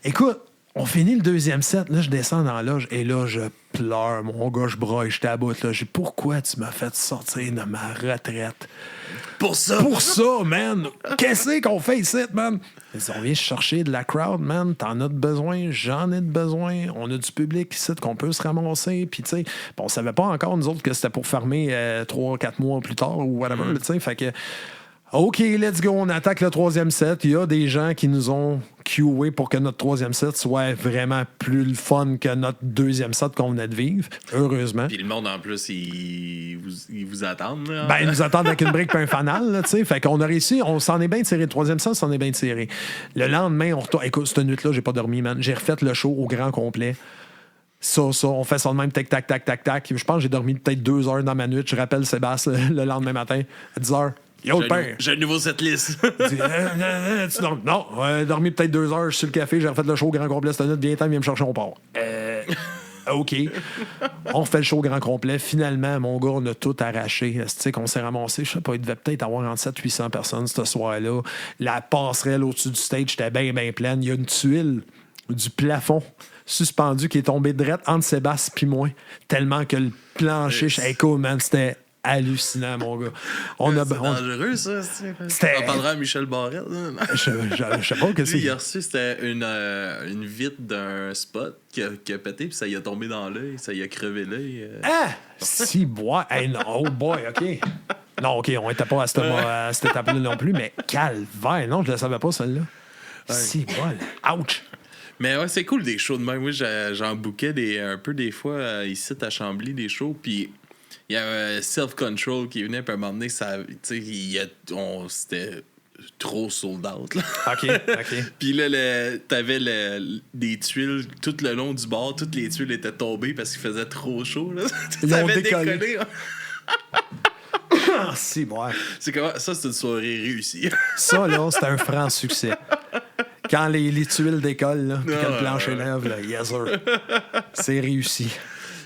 écoute, on finit le deuxième set. Là, je descends dans la loge et là, je pleure. Mon gars, je broye, je t'aboute. Là. J'ai dit, pourquoi tu m'as fait sortir de ma retraite?
Pour ça!
Pour ça, man! Qu'est-ce qu'on fait ici, man? On vient chercher de la crowd, man. T'en as de besoin, j'en ai de besoin. On a du public ici qu'on peut se ramasser. Puis, tu sais, on savait pas encore, nous autres, que c'était pour fermer 3-4 mois plus tard ou whatever. Tu sais, fait que, OK, let's go, on attaque le troisième set. Il y a des gens qui nous ont queué pour que notre troisième set soit vraiment plus le fun que notre deuxième set qu'on venait de vivre, heureusement.
Puis le monde, en plus, ils vous attendent. Là.
Ben, ils nous attendent avec une brique et un fanal, là, tu sais. Fait qu'on a réussi, on s'en est bien tiré. Le troisième set, on s'en est bien tiré. Le lendemain, on retourne. Écoute, cette nuit-là, j'ai pas dormi, man. J'ai refait le show au grand complet. Ça, on fait ça de même, tac, tac, tac, tac, tac. Je pense que j'ai dormi peut-être 2 heures dans ma nuit. Je rappelle Sébastien le lendemain matin, à 10 heures. Yo, le père!
J'ai un nouveau setlist.
Non, dormi peut-être 2 heures, je suis sur le café, j'ai refait le show au grand complet cette nuit, viens me chercher, on part. OK. On refait le show au grand complet. Finalement, mon gars, on a tout arraché. C'est qu'on s'est ramassé, je sais pas, il devait peut-être avoir entre 700-800 personnes ce soir-là. La passerelle au-dessus du stage était bien, bien pleine. Il y a une tuile du plafond suspendue qui est tombée drette entre Sébastien et moi. Tellement que le plancher, hey, cool, man, c'était hallucinant, mon gars.
C'est dangereux, ça. On parlera à Michel Barrette.
Je sais pas que c'est.
Lui, il a reçu, c'était une vitre d'un spot qui a pété, puis ça y a tombé dans l'œil, ça y a crevé l'œil.
Ah! Si, bois. Hey, no, oh boy, OK. Non, OK, on était pas à cette étape-là non plus, mais calvaire. Non, je ne savais pas, celle-là. Ouais. Si, bois. Ouch!
Mais ouais, c'est cool des shows de même. Moi, j'en bouquais un peu des fois ici à Chambly, des shows, puis il y a Self-Control qui venait, puis à un moment donné, c'était trop sold out. Là.
OK.
Puis là, t'avais des tuiles tout le long du bar. Toutes les tuiles étaient tombées parce qu'il faisait trop chaud. Là.
Ils ont décollé.
Décollé.
Si, ouais.
C'est comment? Ça, c'est une soirée réussie.
Ça, là, c'est un franc succès. Quand les tuiles décollent, là, puis que le plancher lève, là, yes sir. C'est réussi.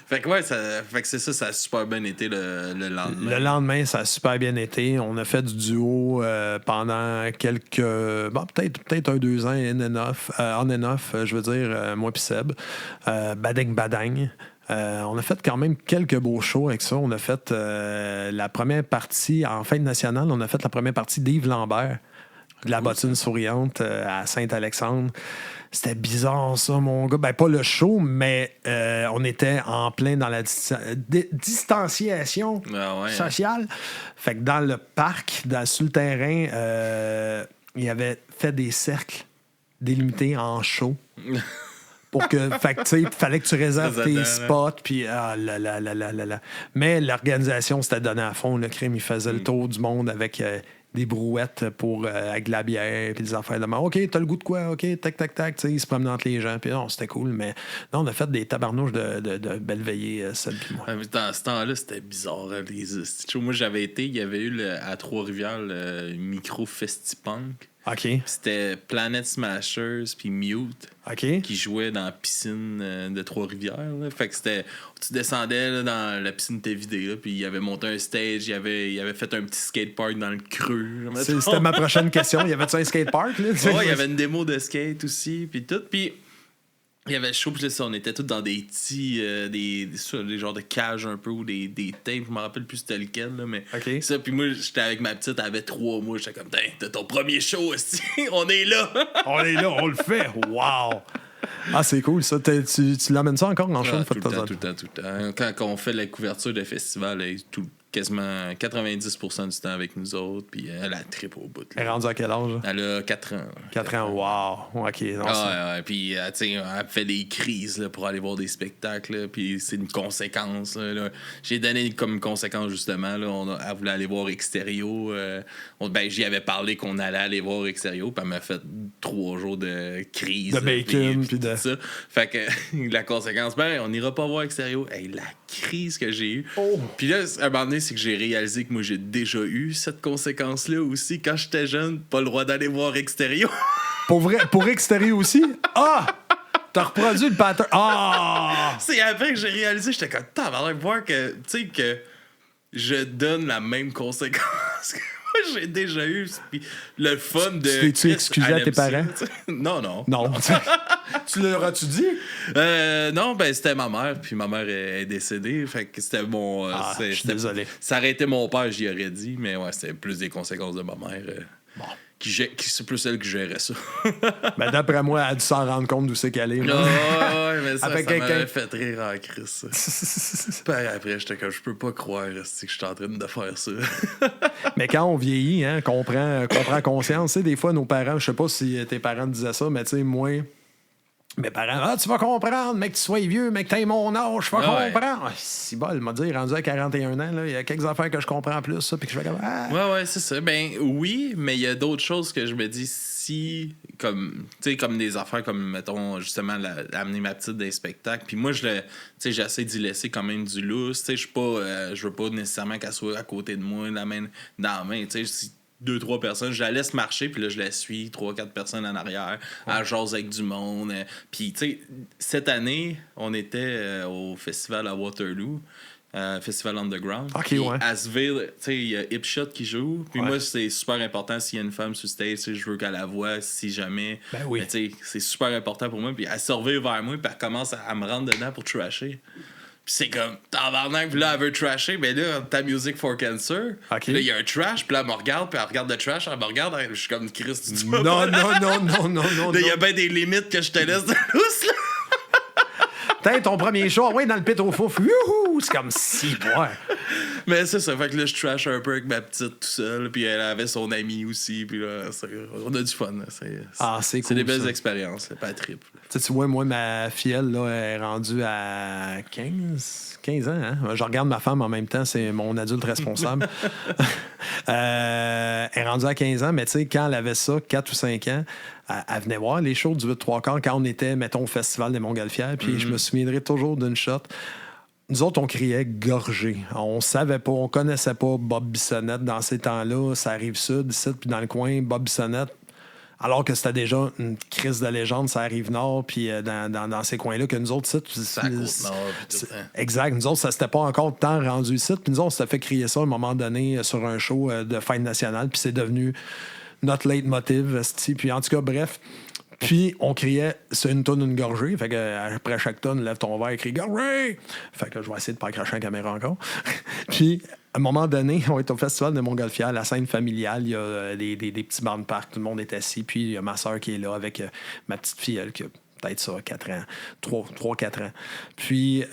Fait que ouais, fait que c'est ça, ça a super bien été le lendemain.
Le lendemain, ça a super bien été. On a fait du duo pendant quelques... Bon, peut-être 1-2 ans, on and off, je veux dire, moi puis Seb. Bading Badang. On a fait quand même quelques beaux shows avec ça. On a fait la première partie, en fête nationale, on a fait la première partie d'Yves Lambert, de la bottine souriante à Saint-Alexandre. C'était bizarre, ça, mon gars. Ben, pas le show, mais on était en plein dans la distanciation sociale. Fait que dans le parc, sur le terrain, il avait fait des cercles délimités en show. Pour que, fait que, tu sais, fallait que tu réserves tes spots, puis Mais l'organisation s'était donnée à fond. Le crime, il faisait le tour du monde avec des brouettes avec de la bière, puis des affaires de mort. OK, t'as le goût de quoi? OK, tac, tac, tac. Tu sais, il se promenait entre les gens, puis non, c'était cool. Mais non, on a fait des tabarnouches de belles veillées, Seb puis moi.
Dans ce temps-là, c'était bizarre. Moi, j'avais été, il y avait eu à Trois-Rivières le micro Festipunk.
OK.
C'était Planet Smashers puis Mute qui jouaient dans la piscine de Trois-Rivières. Là. Fait que c'était... Tu descendais là, dans la piscine était vidée, là, puis il avait monté un stage, il avait fait un petit skatepark dans le creux.
C'était ma prochaine question. Y avait-tu un skatepark?
Ouais, il y avait une démo de skate aussi, puis tout. Puis il y avait le show, puis on était tous dans des petits... des genres de cages un peu, ou des tapes, je me rappelle plus c'était lequel, là, mais ça. Puis moi, j'étais avec ma petite, elle avait 3 mois, j'étais comme, t'as ton premier show, on est là!
On est là, on le fait! Wow! Ah, c'est cool, ça. Tu l'amènes ça encore en show?
Tout le temps. Quand on fait la couverture de festival, quasiment 90% du temps avec nous autres, puis elle a trippé au bout.
Elle est rendue à quel âge?
Elle a 4 ans.
4 ans, wow! OK.
Puis, tu sais, elle fait des crises là, pour aller voir des spectacles, là, puis c'est une conséquence. Là. J'ai donné comme conséquence, justement, là, elle voulait aller voir Extérieur. J'y avais parlé qu'on allait aller voir Extérieur, puis elle m'a fait 3 jours de crise.
De bacon, puis de...
ça. Fait que la conséquence, on n'ira pas voir Extérieur. Hey, la crise que j'ai eue. Puis là, à un moment donné, c'est que j'ai réalisé que moi, j'ai déjà eu cette conséquence-là aussi. Quand j'étais jeune, pas le droit d'aller voir Extérieur.
Pour vrai? Pour Extérieur aussi? Ah! T'as reproduit le pattern. Ah!
C'est après que j'ai réalisé, j'étais comme, t'as l'air de voir que, tu sais, que je donne la même conséquence. j'ai déjà eu le fun de.
Tu t'es-tu excusé à tes parents?
Non, non.
Non. Tu leur as-tu dit?
Non, ben c'était ma mère, puis ma mère est décédée. Fait que c'était mon.
Je suis désolé.
Ça aurait été mon père, j'y aurais dit, mais ouais, c'était plus des conséquences de ma mère.
Bon.
C'est plus elle qui gérait ça.
Ben, d'après moi, elle a dû s'en rendre compte d'où c'est qu'elle est.
Ouais, mais ça m'avait fait rire en crise. Après, j'étais comme, je peux pas croire que je suis en train de faire ça.
Mais quand on vieillit, hein, qu'on prend conscience, tu sais, des fois, nos parents, je sais pas si tes parents te disaient ça, mais tu sais, moi, mes parents, tu vas comprendre, mec, que tu sois vieux, mec, que t'aies mon âge, tu vas comprendre. Si bol, m'a dit, rendu à 41 ans, il y a quelques affaires que je comprends plus, ça, puis que je fais comme.
Ouais, c'est ça. Ben oui, mais il y a d'autres choses que je me dis si, comme des affaires comme, mettons, justement, amener ma petite des spectacles. Puis moi, j'essaie d'y laisser quand même du lousse. Je veux pas nécessairement qu'elle soit à côté de moi, la main dans la main. Tu sais, si 2-3 personnes, je la laisse marcher, puis là, je la suis, 3-4 personnes en arrière, à jase avec du monde. Puis, tu sais, cette année, on était au festival à Waterloo, Festival Underground.
Okay, ouais.
À Sville, tu sais, il y a Hipshot qui joue. Puis moi, c'est super important s'il y a une femme sur stage, je veux qu'elle la voie, si jamais.
Ben oui.
Mais, tu sais, c'est super important pour moi. Puis elle surveille vers moi, puis elle commence à me rentrer dedans pour trasher. Puis c'est comme, tabarnak, puis là, elle veut trasher, mais là, ta Music for Cancer.
Okay.
Puis là, il y a un trash, puis là, elle me regarde, puis elle regarde le trash, elle me regarde, je suis comme, Chris, tu
Non.
Là, il y a bien des limites que je te laisse de lousse, là.
T'as ton premier show, ouais, dans le pit au fouf. Youhou! C'est comme si, ouais.
Mais c'est ça, fait que là, je trash un peu avec ma petite tout seul, puis elle avait son ami aussi, puis là, on a du fun. Là.
C'est cool.
C'est des belles
ça.
expériences, c'est pas triple.
Tu vois, moi, ma fillette, là, est rendue à 15 ans. Hein? Je regarde ma femme en même temps, c'est mon adulte responsable. Elle est rendue à 15 ans, mais tu sais, quand elle avait ça, 4 ou 5 ans, elle venait voir les shows du 8-3-4 quand on était, mettons, au Festival des Montgolfières. Puis je me souviendrai toujours d'une shot. Nous autres, on criait gorgé. On savait pas, on connaissait pas Bob Bissonnette dans ces temps-là. Ça arrive sud, ici, puis dans le coin, Bob Bissonnette. Alors que c'était déjà une crise de légende, ça arrive nord, puis dans ces coins-là, que nous autres, exact. Nous autres, ça s'était pas encore tant rendu ici. Puis nous autres, on s'était fait crier ça à un moment donné sur un show de fête nationale, puis c'est devenu notre leitmotiv. Puis en tout cas, bref. Puis on criait, c'est une tonne, une gorgée. Fait que après chaque tonne, lève ton verre et crie gorgée. Fait que je vais essayer de pas cracher la caméra encore. Puis à un moment donné, on est au festival de Montgolfière, la scène familiale, il y a des petits bancs de parc, tout le monde est assis. Puis il y a ma soeur qui est là avec ma petite fille, elle, qui a peut-être ça, 4 ans, 3-4 ans. Puis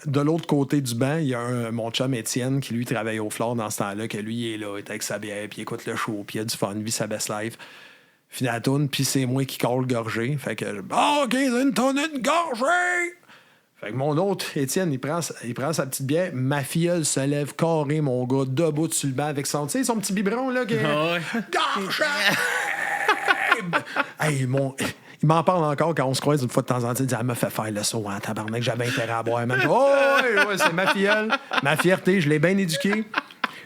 de l'autre côté du banc, il y a mon chum Étienne qui lui travaille au Flore dans ce temps-là, que lui il est là, il est avec sa bière, puis il écoute le show, puis il a du fun, vit sa best life. Fini la toune, puis c'est moi qui colle gorgé. Fait que, OK, c'est une tonne, une gorgée! Fait que mon autre, Étienne, il prend sa petite bière. Ma filleule se lève carré, mon gars, debout sur le banc avec son petit biberon, là. Gorgée! Hey, il m'en parle encore quand on se croise une fois de temps en temps. Il dit, elle m'a fait faire le saut en tabarnak, j'avais intérêt à boire. Oh, ouais, c'est ma filleule. Ma fierté, je l'ai bien éduquée.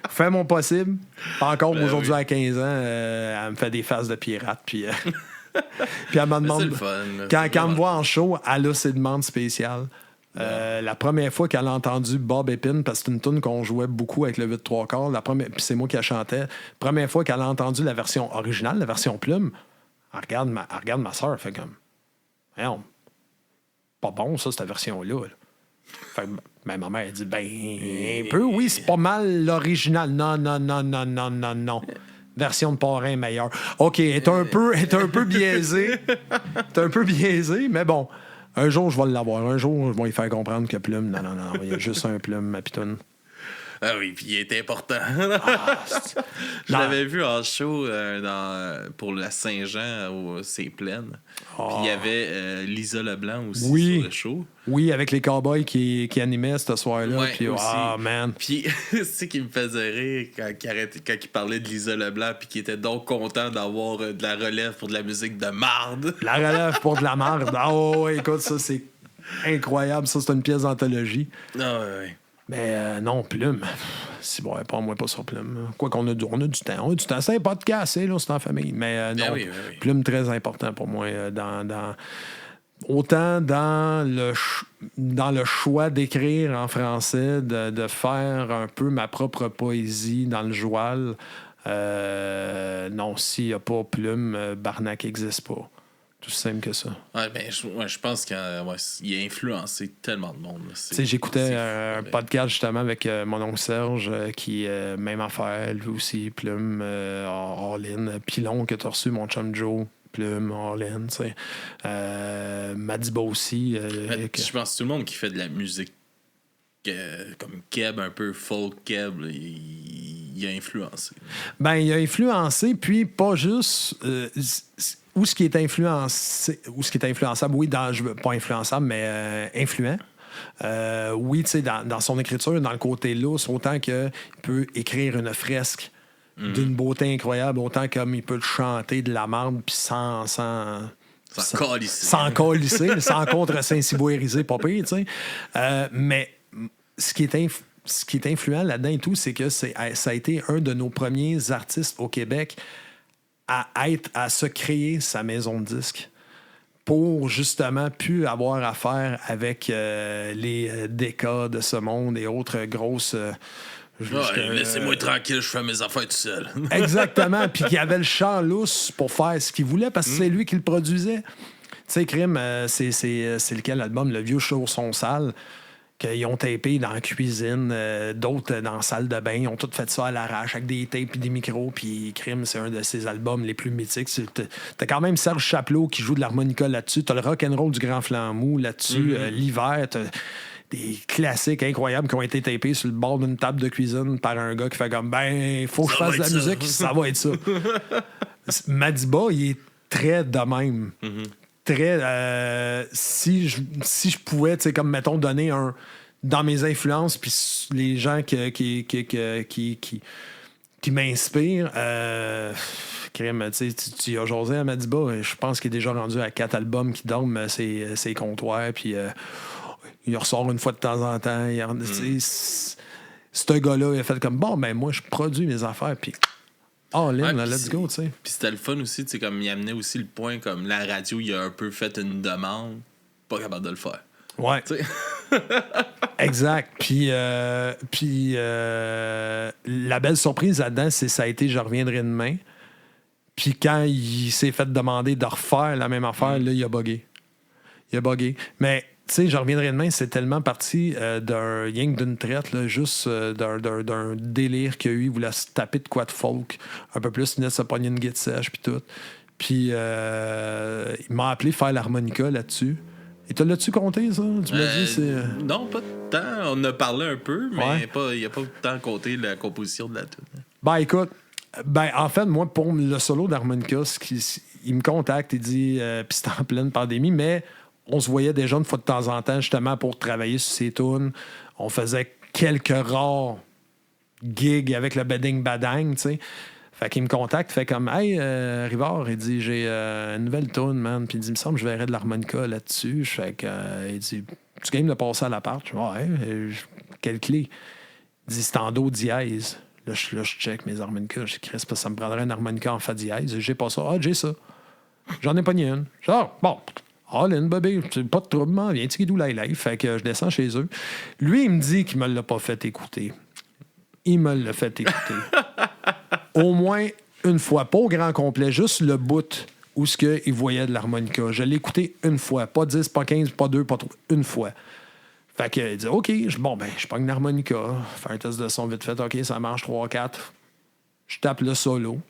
Fais mon possible. Pas encore aujourd'hui à 15 ans, elle me fait des faces de pirate. Puis elle me demande.
C'est le fun,
quand elle me voit en show, elle a ses demandes spéciales. La première fois qu'elle a entendu Bob Epine, parce que c'est une tune qu'on jouait beaucoup avec le 8-3-4, puis c'est moi qui la chantais. Première fois qu'elle a entendu la version originale, la version plume, elle regarde ma soeur, fait comme. Voyons, pas bon ça, cette version-là. Là. Fait que, ma mère elle dit un peu, oui, c'est pas mal l'original. Non. Version de parrain meilleure. OK, est un peu biaisé. Est un peu biaisé, mais bon, un jour, je vais l'avoir. Un jour, je vais lui faire comprendre que Plume, non, il y a juste un Plume, ma pitoune.
Ah oui, puis il est important. Je l'avais vu en show pour la Saint-Jean, c'est pleine. Puis il y avait Lisa Leblanc aussi sur le show.
Oui, avec les cowboys qui animaient ce soir-là.
Ouais,
puis, man.
Puis, c'est ce qui me faisait rire quand il parlait de Lisa Leblanc, puis qu'il était donc content d'avoir de la relève pour de la musique de marde.
La relève pour de la marde. Écoute, ça, c'est incroyable. Ça, c'est une pièce d'anthologie.
Ah, ouais.
Mais non, Plume. Si bon, pas moi pas sur Plume. Quoi qu'on a du temps. On a du temps. C'est un podcast, là, c'est en famille. Mais non,
oui.
Plume très important pour moi dans autant dans le choix d'écrire en français, de faire un peu ma propre poésie dans le joual. Non, s'il n'y a pas Plume, Barnac n'existe pas. Tout simple que ça.
Ouais, ben, je pense qu'il a influencé tellement de monde.
J'écoutais un podcast justement avec mon oncle Serge, qui, même affaire, lui aussi, Plume, All-In, Pilon que tu as reçu, mon chum Joe, Plume, All-In, tu sais. Madiba aussi.
Je pense que tout le monde qui fait de la musique comme Keb, un peu folk Keb, il a influencé.
Ben, il a influencé, puis pas juste... Où ce qui est influençable, oui, pas influençable, mais influent. Oui, tu sais, dans son écriture, dans le côté lousse, autant qu'il peut écrire une fresque d'une beauté incroyable, autant comme il peut le chanter de la marde, puis sans calisser, sans contre Saint-Cyboiriser, pas pire, tu sais. Mais ce qui est influent là-dedans et tout, c'est que ça a été un de nos premiers artistes au Québec à se créer sa maison de disques pour justement plus avoir affaire avec les DK de ce monde et autres grosses...
laissez-moi tranquille, je fais mes affaires tout seul.
Exactement, puis qu'il avait le champ lousse pour faire ce qu'il voulait parce que c'est lui qui le produisait. Tu sais, Crime, c'est lequel album? Le Vieux Chausson Sale, qu'ils ont tapé dans la cuisine, d'autres dans la salle de bain. Ils ont tout fait ça à l'arrache avec des tapes et des micros. Puis Crime, c'est un de ses albums les plus mythiques. T'as quand même Serge Chapelot qui joue de l'harmonica là-dessus. T'as le rock'n'roll du Grand Flamou là-dessus. L'hiver, t'as des classiques incroyables qui ont été tapés sur le bord d'une table de cuisine par un gars qui fait comme faut que je fasse de la musique, ça va être ça. Madiba, il est très de même. Très, si je pouvais, tu sais, comme mettons, donner dans mes influences, puis les gens qui m'inspirent, Crème, tu as jasé à Madiba, je pense qu'il est déjà rendu à 4 albums qui dorment ses comptoirs, puis il ressort une fois de temps en temps. Ce gars-là, il a fait comme, moi, je produis mes affaires, puis... let's go, tu sais.
Puis c'était le fun aussi, tu sais, comme il amenait aussi le point, comme la radio, il a un peu fait une demande, pas capable de le faire.
Ouais. Exact. Puis la belle surprise là-dedans, ça a été Je reviendrai demain. Puis quand il s'est fait demander de refaire la même affaire, là, il a buggé. Mais... Tu sais, Je reviendrai demain, c'est tellement parti rien que d'une traite, là, juste d'un délire qu'il a eu. Il voulait se taper de quoi de folk. Un peu plus, il venait de se pogner une guitare sèche, puis tout. Puis, il m'a appelé faire l'harmonica là-dessus. Et tu l'as-tu compté, ça? Tu m'as dit, c'est...
Non, pas tant. On a parlé un peu, mais il n'y a pas tant compté la composition de la tune.
Écoute, en fait, moi, pour le solo d'harmonica, il me contacte, il dit, puis c'était en pleine pandémie, mais... On se voyait déjà une fois de temps en temps, justement, pour travailler sur ces tunes. On faisait quelques rares gigs avec le Bedding Badang, tu sais. Fait qu'il me contacte, fait comme, hey, Rivard, il dit, j'ai une nouvelle tune, man. Puis il dit, il me semble que je verrais de l'harmonica là-dessus. Fait que, il dit, tu gagnes de passer à l'appart? Je dis, ouais, quelle clé? Il dit, c'est en do dièse. Là, je check mes harmonicas. Je dis, Chris, ça me prendrait un harmonica en fa dièse. J'ai pas ça. Ah, j'ai ça. J'en ai pas ni une. Genre, bon. All-in, baby, pas de trouble, viens t'y live. Fait que je descends chez eux. Lui, il me dit qu'il me l'a pas fait écouter. Il me l'a fait écouter. Au moins une fois, pas au grand complet, juste le bout où il voyait de l'harmonica. Je l'ai écouté une fois, pas 10, pas 15, pas 2, pas 3, une fois. Fait que il dit, OK, je pogne l'harmonica, fais un test de son vite fait, OK, ça marche 3, 4. Je tape le solo.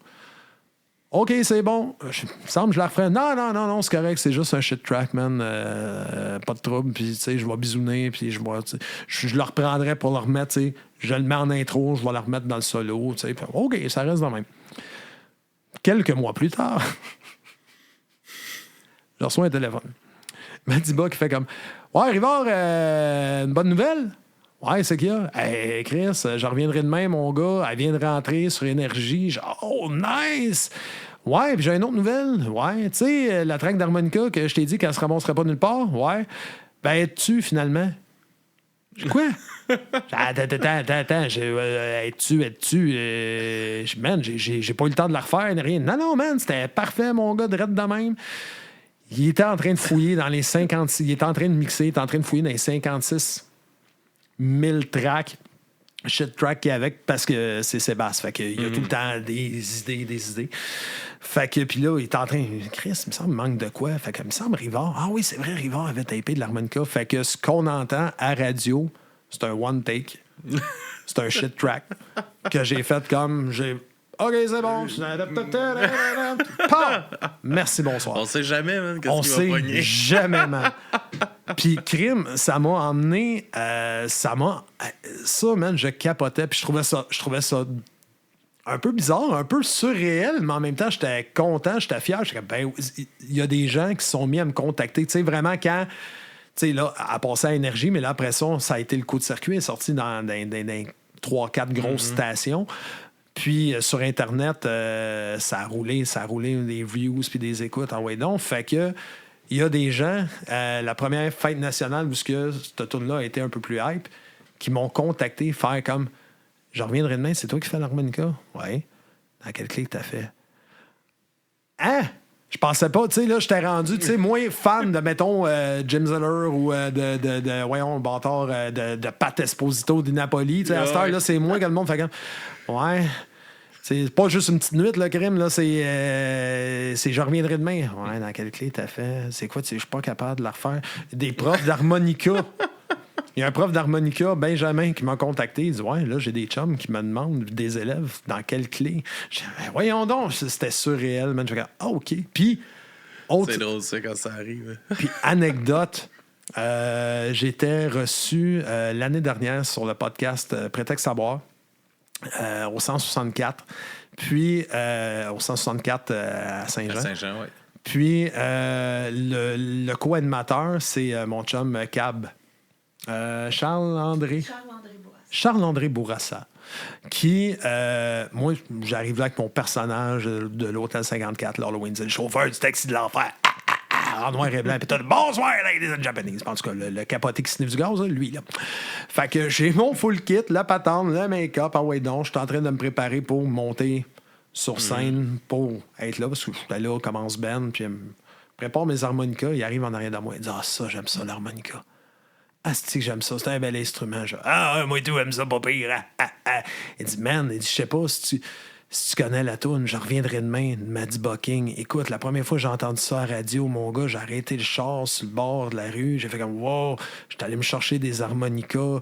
OK, c'est bon. Il me semble que je la referais. Non, c'est correct. C'est juste un shit track, man. Pas de trouble. Puis, tu sais, je vais bisouner. Puis, je le reprendrai pour le remettre. Tu sais, je le mets en intro. Je vais le remettre dans le solo. Tu sais. Puis, OK, ça reste de même. Quelques mois plus tard, je reçois un téléphone. Madiba qui fait comme, ouais, Rivard, une bonne nouvelle? Ouais, c'est qu'il y a. Hey, Chris, je reviendrai demain, mon gars. Elle vient de rentrer sur Énergie. Genre, oh, nice! Ouais, puis j'ai une autre nouvelle. Ouais, tu sais, la track d'harmonica que je t'ai dit qu'elle se ramasserait pas nulle part. Ouais. Ben, es-tu finalement? Quoi? Attends. Es-tu? Man, j'ai pas eu le temps de la refaire, rien. Non, man, c'était parfait, mon gars, de raide de même. Il était en train de fouiller dans les 56... Il était en train de mixer, il était en train de fouiller dans les 56 000 tracks, shit track qu'il y avait, parce que c'est Sébastien. Fait qu'il y a tout le temps des idées. Fait que, puis là, il était en train... Chris, il me semble, il manque de quoi? Fait que, il me semble, Rivard... Ah oui, c'est vrai, Rivard avait tapé de l'harmonica. Fait que ce qu'on entend à radio, c'est un one take. C'est un shit track que j'ai fait comme... OK, c'est bon. Pam! Merci, bonsoir.
On sait jamais, man,
On
qu'est-ce qu'il va
sait
pogner.
jamais, man. Puis, crime, ça m'a emmené... ça, man, je capotais. Puis, je trouvais ça un peu bizarre, un peu surréel, mais en même temps, j'étais content, j'étais fier. J'étais comme, ben, il y a des gens qui sont mis à me contacter. Tu sais, vraiment, quand... Tu sais, là, à passer à Énergie, mais là, après ça a été le coup de circuit. Elle est sorti dans 3-4 grosses stations. Puis, sur Internet, ça a roulé des views puis des écoutes en donc. Fait que, il y a des gens, la première fête nationale où cette tune-là a été un peu plus hype, qui m'ont contacté, faire comme, je reviendrai demain, c'est toi qui fais l'harmonica? Ouais. Dans quel clic t'as fait? Hein? Je pensais pas, tu sais, là, j'étais rendu, tu sais, moins fan de, mettons, Jim Zeller ou voyons, bâtard, de Pat Esposito di Napoli. Tu sais, à cette heure, là, c'est moins que le monde fait comme, ouais, c'est pas juste une petite nuit, le crime, là, c'est je reviendrai demain. Ouais, dans quelle clé t'as fait? C'est quoi, tu sais, je suis pas capable de la refaire. Des profs d'harmonica. Il y a un prof d'harmonica, Benjamin, qui m'a contacté. Il dit, ouais, là, j'ai des chums qui me demandent, des élèves, dans quelle clé. Je dis, ben, voyons donc, c'était surréel, man. Je regarde, ah, OK. Puis,
C'est drôle, ça, quand ça arrive.
Puis, anecdote, j'étais reçu l'année dernière sur le podcast Prétexte à boire, au 164. Puis, au 164 à Saint-Jean.
À Saint-Jean, oui.
Puis, le co-animateur, c'est mon chum Cab. Charles-André Bourassa, qui, moi, j'arrive là avec mon personnage de l'Hôtel 54, l'Halloween, le chauffeur du taxi de l'enfer, en noir et blanc, puis t'as le bonsoir, ladies and Japanese. En tout cas, le capoté qui sniffe du gaz, là, lui, là. Fait que j'ai mon full kit, la patente, le make-up, ah ouais, donc, je suis en train de me préparer pour monter sur scène, pour être là, parce que je suis là, commence Ben, puis je prépare mes harmonicas, il arrive en arrière de moi, il dit, ah, ça, j'aime ça, l'harmonica. Ah, c'est que j'aime ça, c'est un bel instrument. Moi et tout, j'aime ça, pas pire. Il dit, man, je sais pas si tu connais la toune, je reviendrai demain, m'a dit Bucking. Écoute, la première fois que j'ai entendu ça à la radio, mon gars, j'ai arrêté le char sur le bord de la rue, j'ai fait comme, wow, j'étais allé me chercher des harmonicas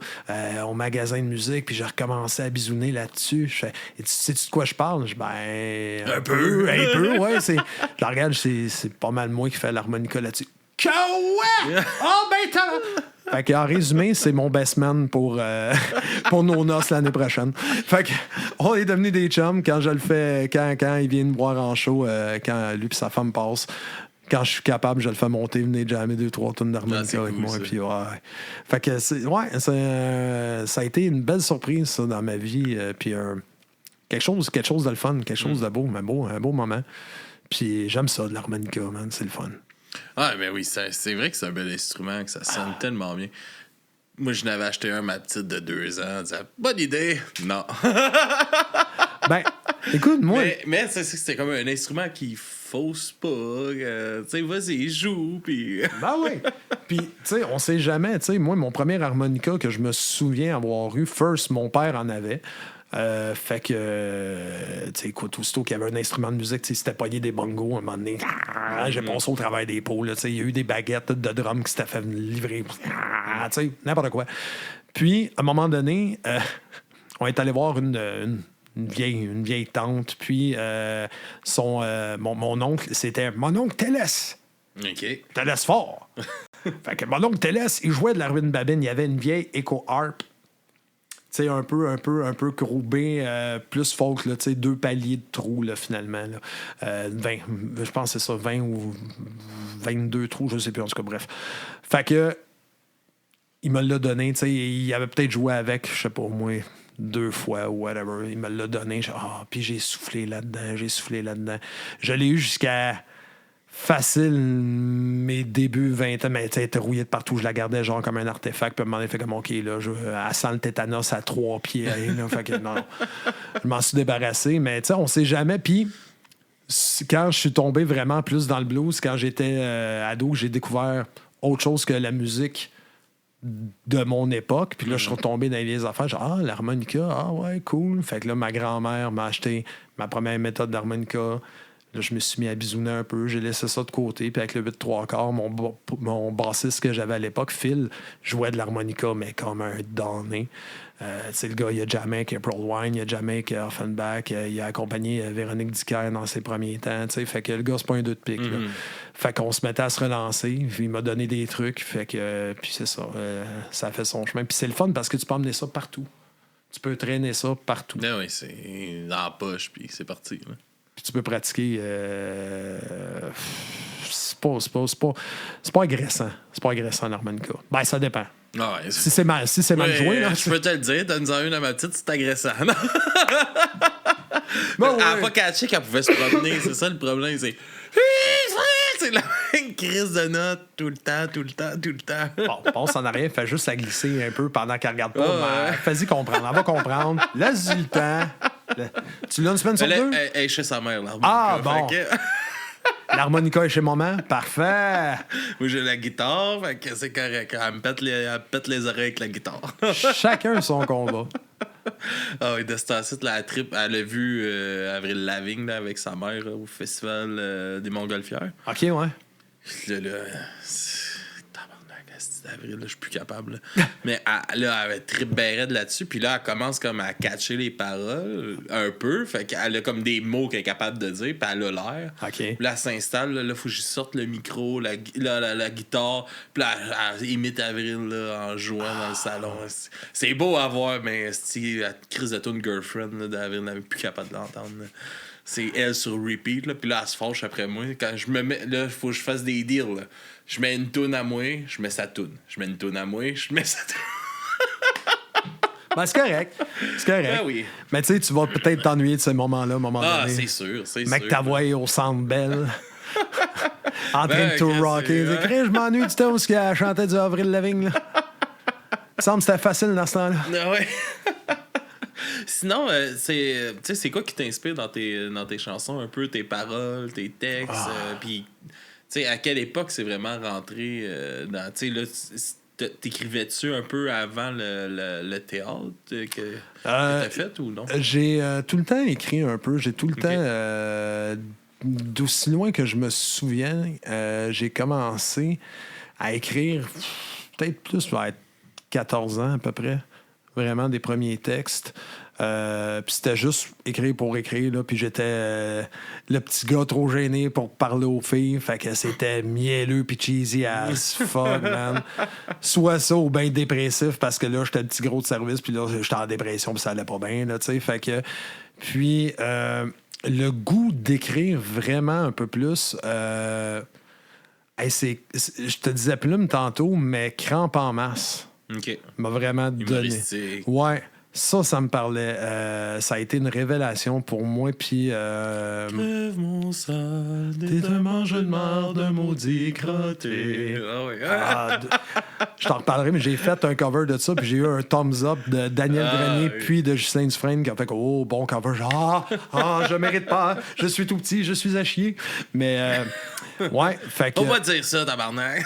au magasin de musique, puis j'ai recommencé à bisouner là-dessus. Je fais, sais-tu de quoi je parle? Je dis, ben, un peu, ouais. Je la regarde, c'est pas mal moi qui fais l'harmonica là-dessus. Que ouais! Oh, ben, t'as... Fait qu'en résumé, c'est mon best man pour nos noces l'année prochaine. Fait qu'on est devenus des chums quand je le fais, quand il vient me voir en show, quand lui et sa femme passent. Quand je suis capable, je le fais monter, venir jammer 2-3 tonnes d'harmonica avec moi. Puis, ouais. Fait que ça a été une belle surprise, ça, dans ma vie. Puis quelque chose de le fun, quelque chose de beau, mais un beau moment. Puis j'aime ça, de l'harmonica, man, c'est le fun.
Ah, ben oui, c'est vrai que c'est un bel instrument, que ça sonne tellement bien. Moi, je n'avais acheté un, ma petite de 2 ans. Elle disait, bonne idée. Non.
Ben, écoute, moi.
Mais c'était comme un instrument qui fausse pas. Tu sais, vas-y, joue. Puis.
Ben oui. Puis, tu sais, on sait jamais. Tu sais, moi, mon premier harmonica que je me souviens avoir eu, first, mon père en avait. Fait que, tu sais, écoute, aussitôt qu'il y avait un instrument de musique, tu sais, c'était pogné des bongos à un moment donné. J'ai passé au travers des pots, tu sais, il y a eu des baguettes de drum qui s'étaient fait livrer. Tu sais, n'importe quoi. Puis, à un moment donné, on est allé voir une vieille tante, puis mon oncle, c'était mon oncle Télès.
OK.
Télès fort. Fait que mon oncle Télès, il jouait de la ruine babine. Il y avait une vieille Echo Harp. Tu sais, un peu courbé, plus folk, là, tu sais, 2 paliers de trous, là, finalement. Là. 20, je pense que c'est ça, 20 ou 22 trous, je sais plus, en tout cas, bref. Fait que, il me l'a donné, tu sais, il avait peut-être joué avec, je sais pas, moi, 2 fois ou whatever. Il me l'a donné, puis j'ai soufflé là-dedans. Je l'ai eu jusqu'à facile mes débuts 20 ans, mais tu sais, elle était rouillée de partout. Je la gardais genre comme un artefact. Puis à un moment donné, fait comme, OK, là, elle sent le tétanos à 3 pieds. Là, fait que non, je m'en suis débarrassé. Mais tu sais, on sait jamais. Puis quand je suis tombé vraiment plus dans le blues, quand j'étais ado, j'ai découvert autre chose que la musique de mon époque. Puis là, je suis retombé dans les vieilles affaires. Genre, l'harmonica, ouais, cool. Fait que là, ma grand-mère m'a acheté ma première méthode d'harmonica. Là, je me suis mis à bisouner un peu. J'ai laissé ça de côté. Puis avec le 8/3, mon bassiste que j'avais à l'époque, Phil, jouait de l'harmonica, mais comme un donné. Tu sais, le gars, il a jamais avec April Wine, il a jamais avec Offenbach, il a accompagné Véronique Dicker dans ses premiers temps. Tu sais, fait que le gars, c'est pas un 2 de pique. Là. Fait qu'on se mettait à se relancer. Puis il m'a donné des trucs. Fait que, puis c'est ça. Ça a fait son chemin. Puis c'est le fun parce que tu peux emmener ça partout. Tu peux traîner ça partout.
Ah oui, c'est dans la poche, puis c'est parti. Là.
Puis tu peux pratiquer. C'est pas agressant. C'est pas agressant, l'harmonica. Ben, ça dépend.
Ah ouais,
Si c'est mal joué, là.
Je peux te le dire, donne-en une à ma petite, c'est agressant.
Ben,
Elle n'a pas catché qu'elle pouvait se promener, c'est ça le problème. C'est la même crise de notes tout le temps.
Bon, pense en arrière, fait juste à glisser un peu pendant qu'elle regarde pas.
Ah, ouais.
Fais-y comprendre, elle va comprendre. Laisse-y le temps. Tu l'as une semaine sur deux?
Elle est chez sa mère, là.
Ah, bon. L'harmonica est chez maman? Parfait!
Moi, j'ai la guitare, fait que c'est correct. Elle me pète les oreilles avec la guitare.
Chacun son combat.
Ah oui, de ce temps-ci, la trip, elle a vu Avril Lavigne là, avec sa mère au festival des Montgolfières.
OK, ouais.
Tabarnak, Avril, je suis plus capable. Là. Mais elle avait trip bien raide là-dessus, puis là, elle commence comme à catcher les paroles un peu. Fait qu'elle a comme des mots qu'elle est capable de dire, puis elle a l'air.
OK.
Puis là, elle s'installe, là, faut que je sorte le micro, la guitare, puis là, elle imite Avril là, en jouant dans le salon. C'est beau à voir, mais la crise de tune Girlfriend là, d'Avril, elle n'est plus capable de l'entendre. Là. C'est elle sur repeat, là, puis là, elle se fâche après moi. Quand je me mets, là, il faut que je fasse des deals, là. Je mets une toune à moi, je mets sa toune. Je mets une toune à moi, je mets sa toune.
Ben, c'est correct. C'est correct.
Ben oui.
Mais tu sais, tu vas peut-être t'ennuyer de ce moment-là, à un moment donné.
C'est sûr, c'est
Mec,
sûr.
ta voix est au centre belle. En train
Ben,
de tout
qu'est-ce
rocker.
que c'est,
Je m'ennuie du temps où elle chantait du Avril Lavigne, là. Il me semble que c'était facile dans ce temps-là.
Ah ouais. Sinon, c'est quoi qui t'inspire dans tes chansons un peu, tes paroles, tes textes, puis à quelle époque c'est vraiment rentré dans, là, t'écrivais-tu un peu avant le théâtre que t'as fait ou non?
J'ai tout le temps écrit un peu. J'ai tout le temps, d'aussi loin que je me souviens, j'ai commencé à écrire peut-être plus vers 14 ans à peu près. Vraiment des premiers textes. Puis c'était juste écrire pour écrire, là. Puis j'étais le petit gars trop gêné pour parler aux filles. Fait que c'était mielleux puis cheesy as fuck, man. Soit ça ou bien dépressif parce que là, j'étais le petit gros de service puis là, j'étais en dépression puis ça allait pas bien, là, tu sais. Fait que... Puis le goût d'écrire vraiment un peu plus... je te disais plume tantôt, mais crampe en masse.
OK.
M'a vraiment donné.
Humoristique.
Ouais. Ça me parlait. Ça a été une révélation pour moi. Puis.
Crève mon sale,
T'es un mangeur de marde, un maudit crotté.
Ah oui.
Je t'en reparlerai, mais j'ai fait un cover de ça. Puis j'ai eu un thumbs up de Daniel Grenier,
oui.
puis de Justin Dufresne qui a fait bon cover. Genre, je mérite pas. Je suis tout petit, je suis à chier. Mais. Ouais, fait que.
Faut pas dire ça, tabarnak.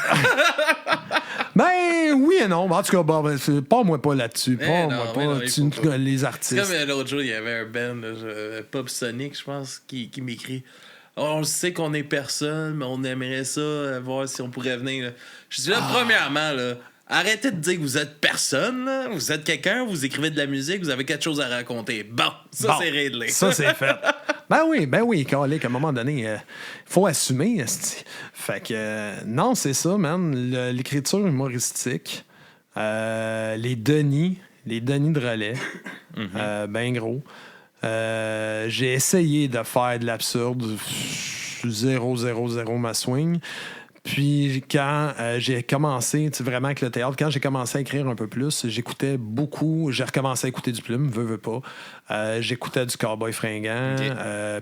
Ben oui et non. En tout cas, c'est pas moi pas là-dessus. Pas
non,
moi
mais non,
pas.
il faut pas.
Les
C'est
artistes.
comme l'autre jour, il y avait un band, là, Pop Sonic, je pense, qui m'écrit. On sait qu'on est personne, mais on aimerait ça, voir si on pourrait venir. Là. Je dis là, premièrement, là, arrêtez de dire que vous êtes personne. Là. Vous êtes quelqu'un, vous écrivez de la musique, vous avez quelque chose à raconter. Bon, c'est réglé.
Ça, c'est fait. Ben oui, Calique, à un moment donné, il faut assumer. Esti. Fait que, non, c'est ça, man. L'écriture humoristique, les Denis de relais, ben gros. J'ai essayé de faire de l'absurde, 0 ma swing. Puis quand j'ai commencé, vraiment avec le théâtre, quand j'ai commencé à écrire un peu plus, j'écoutais beaucoup, j'ai recommencé à écouter du Plume, veux pas. J'écoutais du Cowboy Fringant,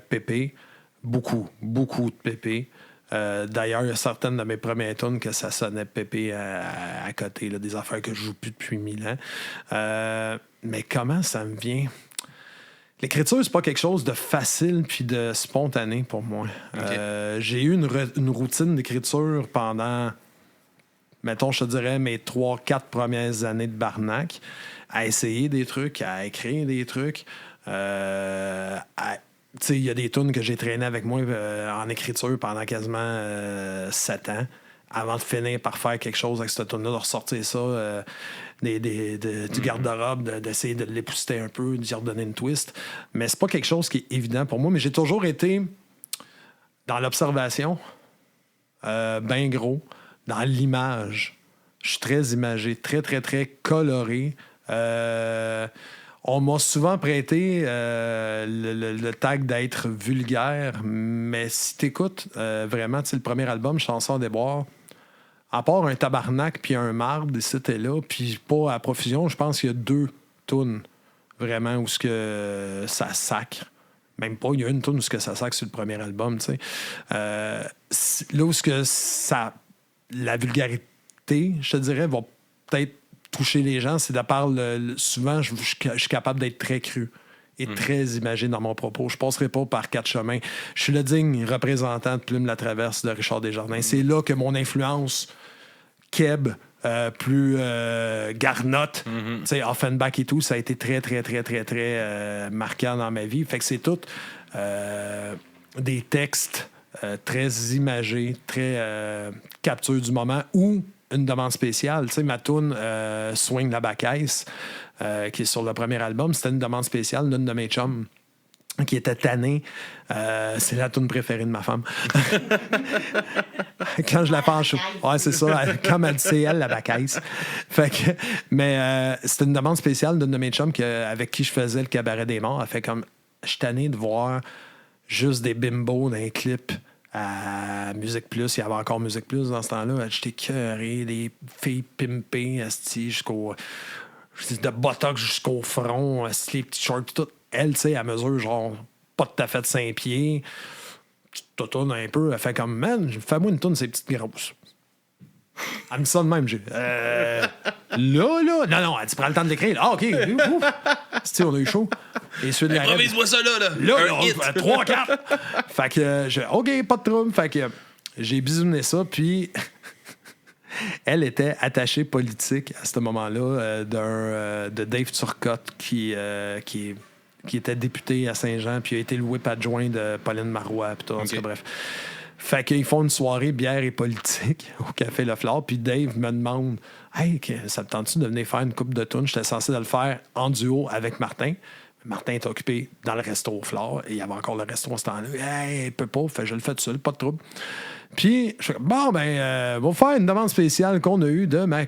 Pépé, beaucoup de Pépé. D'ailleurs, il y a certaines de mes premières tunes que ça sonnait Pépé à côté, là, des affaires que je joue plus depuis 1000 ans. Mais comment ça me vient? L'écriture, c'est pas quelque chose de facile puis de spontané pour moi.
Ok.
J'ai eu une routine d'écriture pendant, mettons, je te dirais, mes 3-4 premières années de Barnac, à essayer des trucs, à écrire des trucs. Tu sais, il y a des tunes que j'ai traînées avec moi en écriture pendant quasiment 7 ans, avant de finir par faire quelque chose avec cette tune-là, de ressortir ça du garde-robe, d'essayer de l'épousseter un peu, d'y redonner une twist. Mais c'est pas quelque chose qui est évident pour moi, mais j'ai toujours été dans l'observation, bien gros, dans l'image. Je suis très imagé, très, très, très coloré. On m'a souvent prêté le tag d'être vulgaire, mais si t'écoutes vraiment, tu sais, le premier album, Chanson à déboire, à part un tabarnak puis un marde, c'était là, puis pas à profusion, je pense qu'il y a 2 tunes vraiment où ce que ça sacre. Même pas, il y a une tune où ce que ça sacre sur le premier album, tu sais. Là où ce que ça... La vulgarité, je te dirais, va peut-être toucher les gens, c'est de part souvent, je suis capable d'être très cru et très imagé dans mon propos. Je passerai pas par 4 chemins. Je suis le digne représentant de Plume la Traverse de Richard Desjardins. C'est là que mon influence Keb, plus Garnotte, tu sais, Offenbach et tout, ça a été très, très, très, très, très marquant dans ma vie. Fait que c'est tout des textes très imagés, très capture du moment ou une demande spéciale. Tu sais, ma toune Swing la bacaisse, qui est sur le premier album, c'était une demande spéciale d'une de mes chums qui était tannée. C'est la toune préférée de ma femme. Quand je la penche... Ouais, c'est ça. Comme elle dit, c'est elle, la bacaisse. Fait que... Mais c'était une demande spéciale d'une de mes chums avec qui je faisais le Cabaret des Morts. Elle fait comme... Je suis tanné de voir juste des bimbos dans les clips à Musique Plus. Il y avait encore Musique Plus dans ce temps-là. J'étais cœuré, des filles pimpées, jusqu'au... de botox jusqu'au front, les petits shorts, tout. Elle, tu sais, à mesure, genre, pas tout à fait de 5 pieds. Tu te tournes un peu. Elle fait comme, man, fais-moi une tourne, ces petites grosses. Elle me dit ça de même. J'ai là. Non, elle dit, prends le temps de l'écrire. Ah, OK. Si, on a eu chaud. Et celui de la
Improvise-moi ça là.
Là, 3, 4. Fait que, OK, pas de trouble. Fait que j'ai bisouné ça, puis... Elle était attachée politique à ce moment-là de Dave Turcotte qui était député à Saint-Jean puis a été le whip adjoint de Pauline Marois puis tout, en tout cas, bref. Fait qu'ils font une soirée bière et politique au Café Le Flore, puis Dave me demande « Hey, ça te tente-tu de venir faire une coupe de tunes? » J'étais censé de le faire en duo avec Martin. Martin est occupé dans le resto au Flore et il y avait encore le resto à ce temps-là. « Hey, il peut pas, fait je le fais tout seul, pas de trouble. » Puis, je fais, bon, on va faire une demande spéciale qu'on a eue de ma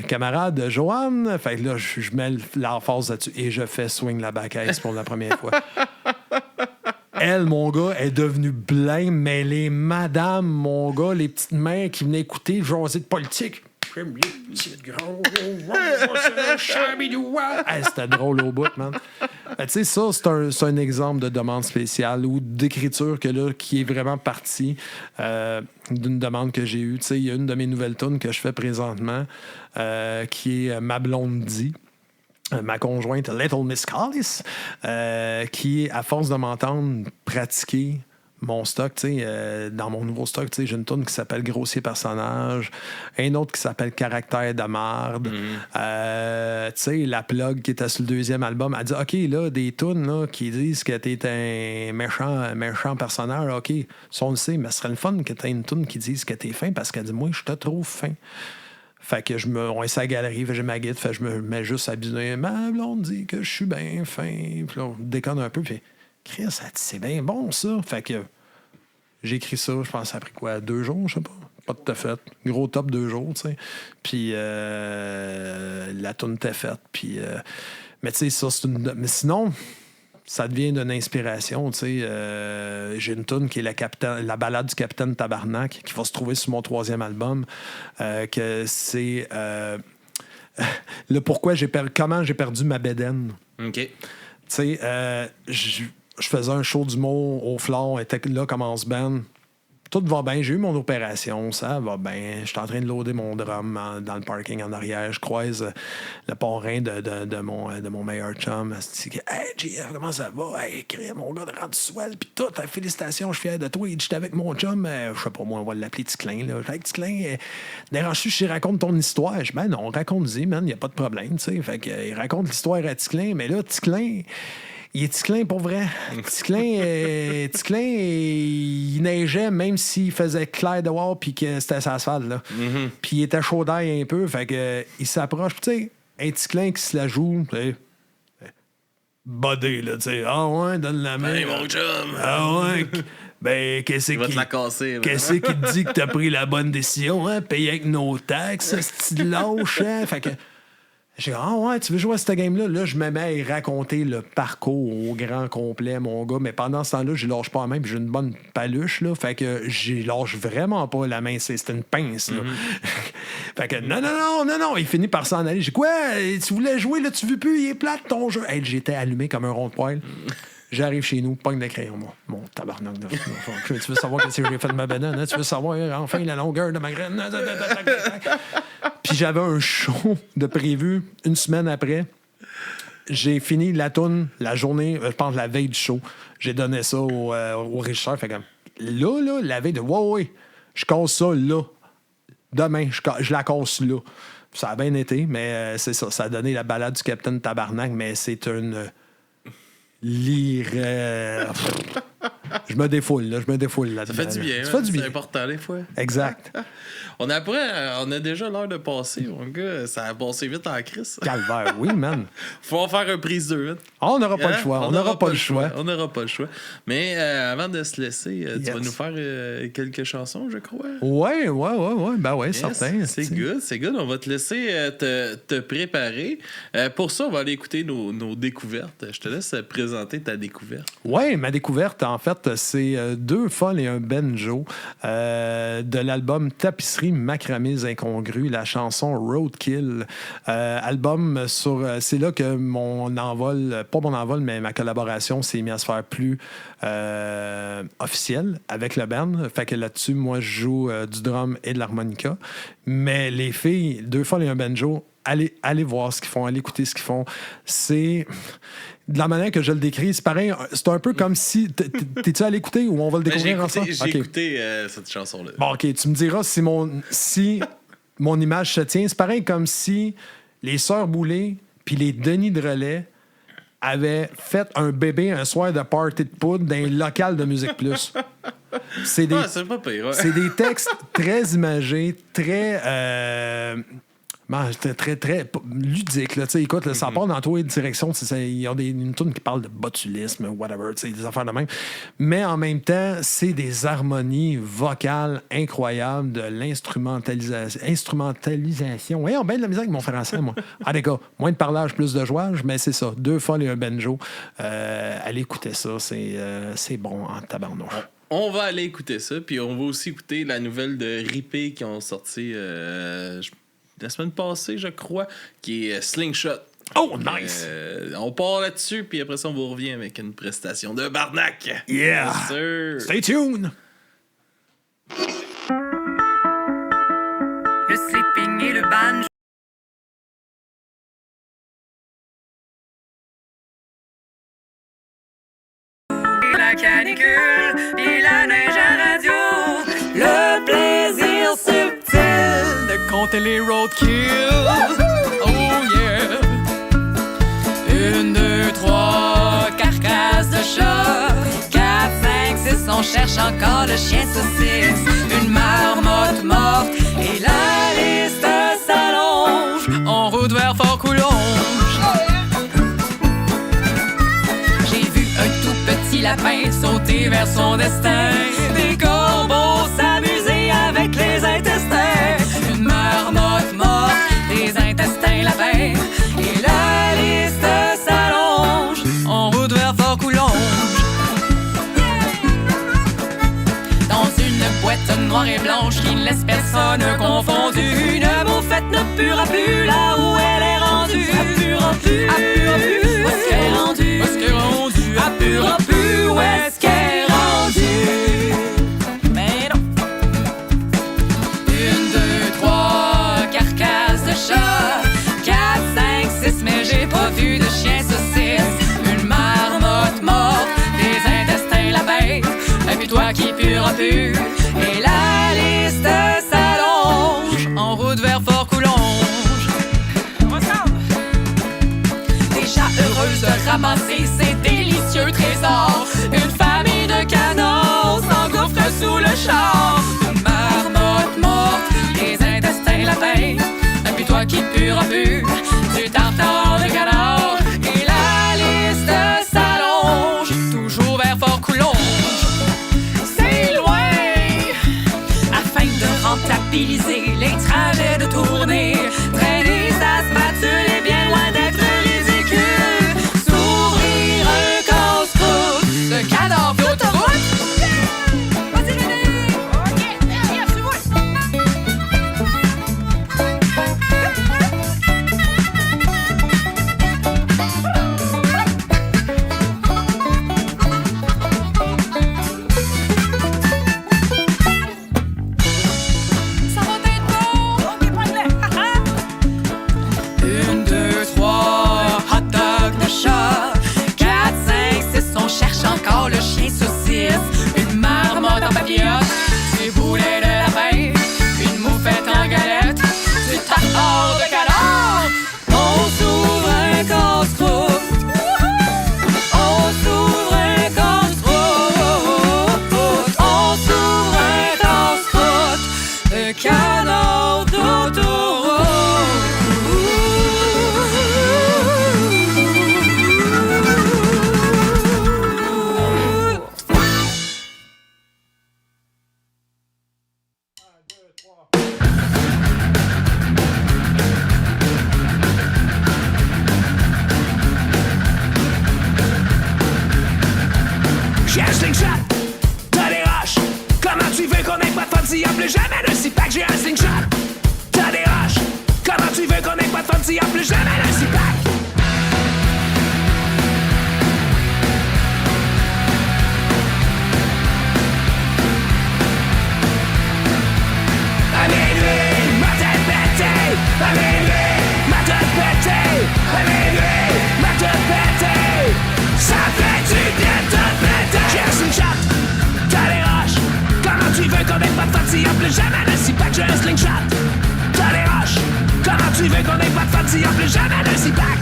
camarade Joanne. Fait que là, je mets l'emphase là-dessus et je fais Swing la bacaisse pour la première fois. Elle, mon gars, est devenue blême, mais les madames, mon gars, les petites mères qui venaient écouter jaser de politique. C'était drôle au bout, man. Tu sais, ça, c'est un exemple de demande spéciale ou d'écriture qui est vraiment partie d'une demande que j'ai eue. Tu sais, il y a une de mes nouvelles tunes que je fais présentement qui est Ma blonde dit. Ma conjointe Little Miss Callis, qui, à force de m'entendre pratiquer mon stock, tu sais, dans mon nouveau stock, tu sais, j'ai une tune qui s'appelle Grossier personnage, un autre qui s'appelle Caractère de marde. Tu sais, la plug qui était sur le 2e album, elle dit OK, là, des tunes là, qui disent que t'es un méchant personnage, OK, ça on le sait, mais ce serait le fun que t'aies une tune qui dise que t'es fin parce qu'elle dit moi, je te trouve fin. Fait que on est à la galerie, j'ai ma guide, je me mets juste à biner. Ma blonde dit que je suis bien fin. Puis là, on déconne un peu, puis Chris, c'est bien bon ça. Fait que j'ai écrit ça, je pense, ça a pris quoi, 2 jours, je sais pas. Pas tout à fait. Gros top 2 jours, tu sais. Puis la toune était faite. Puis, mais tu sais, ça, c'est une. Mais sinon, ça devient d'une inspiration, tu sais. J'ai une toune qui est la balade du Capitaine Tabarnak, qui va se trouver sur mon 3e album, que c'est le pourquoi comment j'ai perdu ma bédaine.
OK.
Tu sais, je faisais un show d'humour au Flore, on était là comme en band. tout va bien. J'ai eu mon opération, ça va bien. Je suis en train de loader mon drum dans le parking en arrière. Je croise le parrain de mon meilleur chum. Je dis, hey, JF, comment ça va? Hey, mon gars de rendu swell, puis tout. Félicitations, je suis fier de toi. J'étais avec mon chum, je sais pas moi, on va l'appeler Ticlin. Là. Hey, Ticlin, dérange-tu si je raconte ton histoire? Je dis, ben non, raconte-y, man, il n'y a pas de problème. T'sais. Fait que, il raconte l'histoire à Ticlin, mais là, Ticlin. Il est Ticlin pour vrai. Ticlin, il neigeait même s'il faisait clair dehors puis que c'était sa asphalte. Là. Mm-hmm. Puis il était chaud d'ail un peu. Fait que il s'approche. Tu sais, un Ticlin qui se la joue, tu sais, bodé, là, tu sais. Ah ouais, donne la main.
Hey, mon chum!
Ah ouais. Ben, qu'est-ce
il va te la casser.
Qu'est-ce qui te dit que t'as pris la bonne décision, hein? Payer avec nos taxes, ce lâche, hein? Fait que. J'ai dit, ah ouais, tu veux jouer à cette game-là? Là, je me mets à raconter le parcours au grand complet, mon gars. Mais pendant ce temps-là, je lâche pas la main, puis j'ai une bonne paluche, là. Fait que j'y lâche vraiment pas la main. C'est une pince, là. Mm-hmm. Fait que non. Il finit par s'en aller. J'ai dit, quoi? Tu voulais jouer, là, tu veux plus? Il est plate, ton jeu. Hey, j'étais allumé comme un rond de poêle. J'arrive chez nous, pogne le crayon, mon tabarnak. Tu veux savoir qu'est-ce que j'ai fait de ma banane? Hein? Tu veux savoir enfin la longueur de ma graine? Puis j'avais un show de prévu une semaine après. J'ai fini la toune la journée, je pense la veille du show. J'ai donné ça au régisseur. Fait comme, là, la veille de ouais, je casse ça là. Demain, je la casse là. Ça a bien été, mais c'est ça. Ça a donné la balade du Capitaine Tabarnak, mais c'est une... lire. Je me défoule là.
Ça fait du bien. C'est important, des fois.
Exact.
On a déjà l'heure de passer, mon gars. Ça a passé vite en crise.
Calvaire, oui, man.
Faut en faire un prise 2. Hein?
On n'aura pas le choix. On n'aura pas le choix.
On n'aura pas le choix. Mais avant de se laisser, tu vas nous faire quelques chansons, je crois.
Ouais. Ben ouais, certain.
C'est good. On va te laisser te préparer. Pour ça, on va aller écouter nos découvertes. Je te laisse présenter ta découverte.
Ouais, ma découverte, en fait, c'est deux folles et un banjo de l'album Tapisserie macramés incongrus, la chanson Roadkill. Album sur... c'est là que mais ma collaboration s'est mise à se faire plus officielle avec le band. Fait que là-dessus, moi, je joue du drum et de l'harmonica. Mais les filles, deux folles et un banjo, allez voir ce qu'ils font, allez écouter ce qu'ils font. C'est... De la manière que je le décris, c'est pareil, c'est un peu comme si... T'es-tu allé écouter ou on va le découvrir ensemble?
J'ai écouté cette chanson-là.
Bon, OK, tu me diras si mon image se tient. C'est pareil comme si les Sœurs Boulay puis les Denis de Relais avaient fait un bébé un soir de party de poudre dans un local de Musique Plus. C'est
pas pire, ouais.
C'est des textes très imagés, très... très, très ludique. Là. Écoute, ça part dans toutes les directions. Il y a une tourne qui parle de botulisme, whatever, des affaires de même. Mais en même temps, c'est des harmonies vocales incroyables, de l'instrumentalisation. Ouais, on a bien de la musique avec mon français, moi. Ah, les gars, moins de parlage, plus de jouage, mais c'est ça. Deux folles et un banjo. Allez écouter ça. C'est bon en tabarnouche.
On va aller écouter ça, puis on va aussi écouter la nouvelle de Ripé qui ont sorti... la semaine passée, je crois, qui est Slingshot.
Oh, nice!
On part là-dessus, puis après ça, on vous revient avec une prestation de Barnac.
Yeah!
Yes, sir.
Stay tuned!
Le sleeping et le banjo. La canicule et la neige à radio. Le plaisir subtil de compter les roadkills. Oh yeah. 1, 2, 3, carcasse de chat. 4, 5, 6, on cherche encore le chien saucisse. Une marmotte morte et la liste s'allonge. En route vers Fort-Coulonge. J'ai vu un tout petit lapin sauter vers son destin. Des corbeaux s'amuser avec les intestins. Une marmotte morte, des intestins lapins. Et la liste s'allonge. En route vers Fort-Coulonge. Dans une boîte noire et blanche qui ne laisse personne confondu. Une moufette ne purera plus là où elle est rendue. Appurera plus, où est-ce qu'elle est rendue? Où est-ce qu'elle est rendue? Appurera plus, où est-ce qu'elle est rendue? Mais non. plus. Et la liste s'allonge en route vers Fort-Coulonge. Déjà heureuse de ramasser ces délicieux trésors, une famille de canons s'engouffre sous le char. Une marmotte morte, les intestins lapins, un putois qui purera plus, du tartare de canard. Et la liste s'allonge, toujours vers Fort-Coulonge. C'est loin, afin de rentabiliser les trajets de tournée. Traîner sa spatule est bien loin d'être ridicule. S'ouvrir un casse-croûte de cadavre d'autoroute. Vas-y, René! OK, derrière, suis-moi! Ça va être bon! OK, prends-le! 1, 2, 3, hot dog de chat. 4, 5, 6, on cherche encore le chien saucisse. Une marmotte en papillote, des boulets de lapin, une moufette en galette, du tartare de canard. On s'ouvre un casse-croûte. On s'ouvre un casse-croûte. On s'ouvre un casse-croûte de canard d'autoroute.
J'ai un slingshot, t'as des roches. Comment tu veux qu'on ait pas de fun s'il y a plus jamais de six-pack? J'ai un slingshot, t'as des roches. Comment tu veux qu'on ait pas de fun s'il y a plus jamais de six-pack? À minuit, ma tête pétée. À minuit, ma tête pétée. À minuit, ma tête pétée. Ça fait du bien de te péter. J'ai un slingshot, t'as des roches. Comment tu veux qu'on ait pas de fun s'il y a plus jamais de six-pack? J'ai un slingshot, t'as des roches. Comment tu veux qu'on ait pas de fun s'il y a plus jamais de six-pack?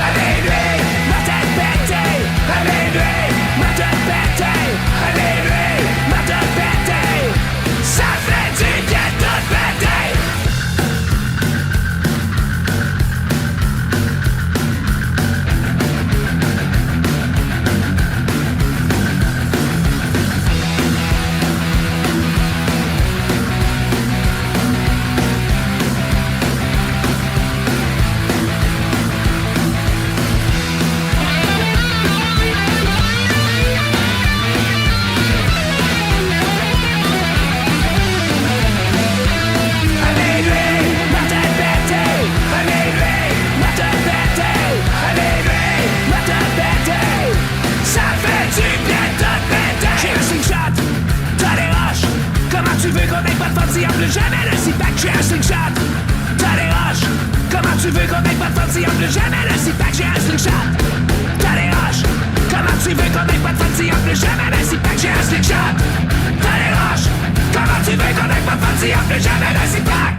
À minuit, ma tête pétée. À minuit, ma tête pétée. À minuit, ma tête pétée. Ça fait du bien de te péter. À minuit, ma tête pétée. À minuit, ma tête pétée. À minuit, ma tête pétée. Ça fait du bien de te péter. J'ai un slingshot, t'as des roches. Comment tu veux qu'on ait pas de fun s'il y a plus jamais de six-pack? J'ai un slingshot, t'as des roches. Comment tu veux qu'on ait pas de fun s'il y a plus jamais de six-pack? J'ai un slingshot, t'as des roches. Comment tu veux qu'on ait pas de fun s'il y a plus jamais de six-pack? J'ai un slingshot, t'as des roches. Comment tu veux qu'on ait pas de fun s'il y a plus jamais de six-pack?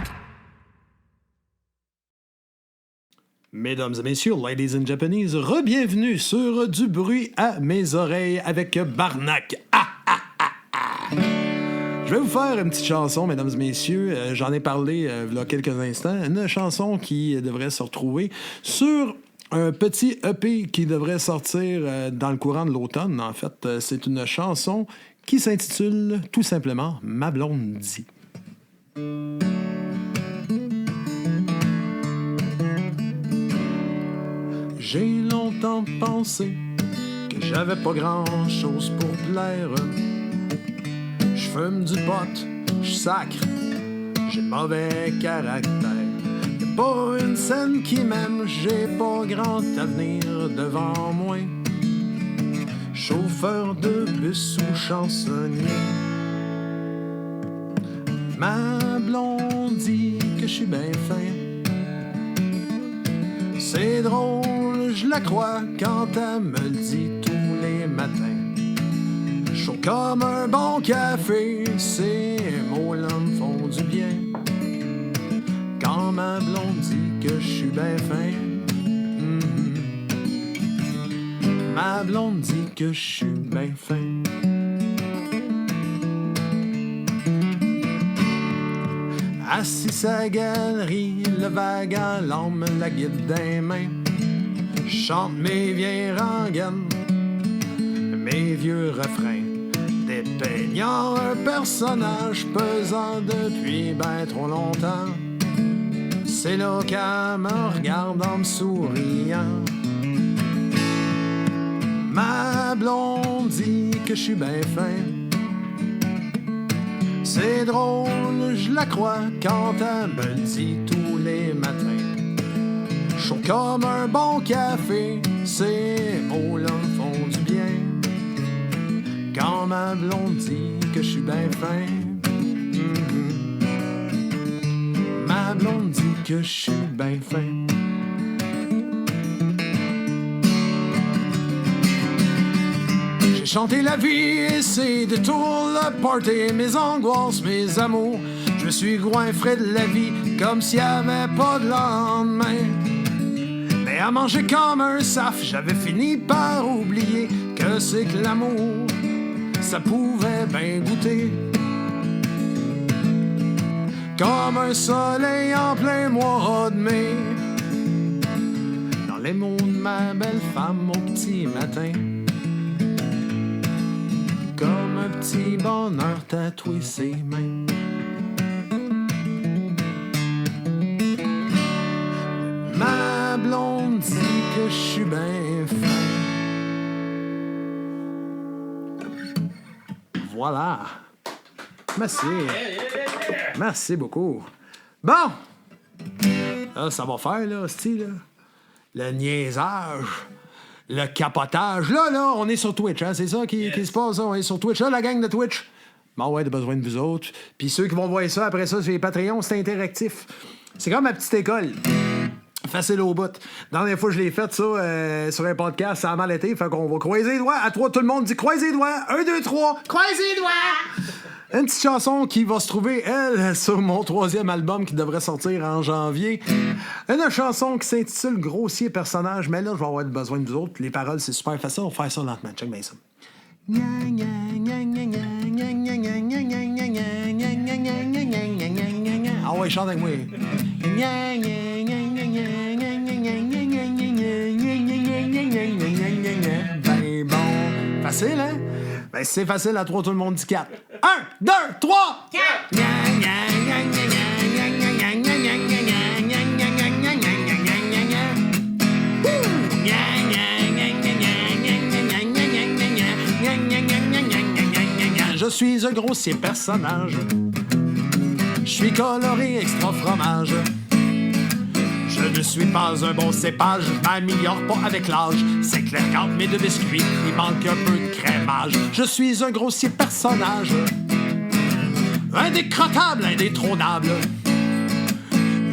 Mesdames et messieurs, ladies and Japanese, re-bienvenue sur Du bruit à mes oreilles avec Barnac. Je vais vous faire une petite chanson, mesdames et messieurs. J'en ai parlé il y a quelques instants. Une chanson qui devrait se retrouver sur un petit EP qui devrait sortir dans le courant de l'automne. En fait, c'est une chanson qui s'intitule tout simplement « Ma blonde dit ». J'ai longtemps pensé que j'avais pas grand-chose pour plaire. Je fume du pot, je sacre, j'ai le mauvais caractère. Y'a pas une scène qui m'aime, j'ai pas grand avenir devant moi. Chauffeur de bus ou chansonnier. Ma blonde dit que je suis bien fin, C'est drôle, je la crois quand elle me le dit tous les matins. Chaud comme un bon café, ces mots-là me font du bien. Quand ma blonde dit que je suis ben fin, ma blonde dit que je suis ben fin. Assis à la galerie, le wagon l'homme la guide des mains. Chante mes vieilles rengaines, mes vieux refrains. Dépeignant un personnage pesant depuis ben trop longtemps. C'est là qu'elle me regarde en me souriant. Ma blonde dit que je suis ben fin. C'est drôle, je la crois quand elle me le dit tous les matins. Chaud comme un bon café, ces mots-là me font du bien. Quand ma blonde dit que je suis ben fin, ma blonde dit que je suis ben fin. J'ai chanté la vie et ses détours, le party, mes angoisses, mes amours. Je me suis goinfré de la vie comme s'il n'y avait pas de lendemain. Mais à manger comme un saf, j'avais fini par oublier que c'est que l'amour, ça pouvait bien goûter. Comme un soleil en plein mois de mai. Dans les mots de ma belle femme au petit matin. Comme un petit bonheur tatoué ses mains. Ma blonde dit que je suis ben fin. Voilà. Merci. Merci beaucoup. Bon. Là, ça va faire, là, style, là. Le niaisage. Le capotage. Là, on est sur Twitch, hein? C'est ça qui se passe, hein? On est sur Twitch. Là, la gang de Twitch. Bon, ouais, t'as besoin de vous autres. Puis ceux qui vont voir ça, après ça, sur les Patreons, c'est interactif. C'est comme ma petite école. Facile au bout. Dans dernière fois, je l'ai fait, ça, sur un podcast, ça a mal été. Fait qu'on va croiser les doigts. À 3, tout le monde dit croiser les doigts. 1, 2, 3. Croiser les doigts! Une petite chanson qui va se trouver, elle, sur mon 3e album qui devrait sortir en janvier. Une chanson qui s'intitule Grossier personnage. Mais là, je vais avoir besoin de vous autres. Les paroles, c'est super facile. On va faire ça lentement. Check bien ça. Ah ouais, chante avec moi. Ben bon. Facile, hein? Ben c'est facile, à 3, tout le monde dit 4. 1, 2, 3! 4! Je suis un grossier personnage. Je suis coloré extra fromage. Je ne suis pas un bon cépage, je m'améliore pas avec l'âge. C'est clair qu'entre mes deux biscuits, il manque un peu de crémage. Je suis un grossier personnage, indécrottable, indétrônable.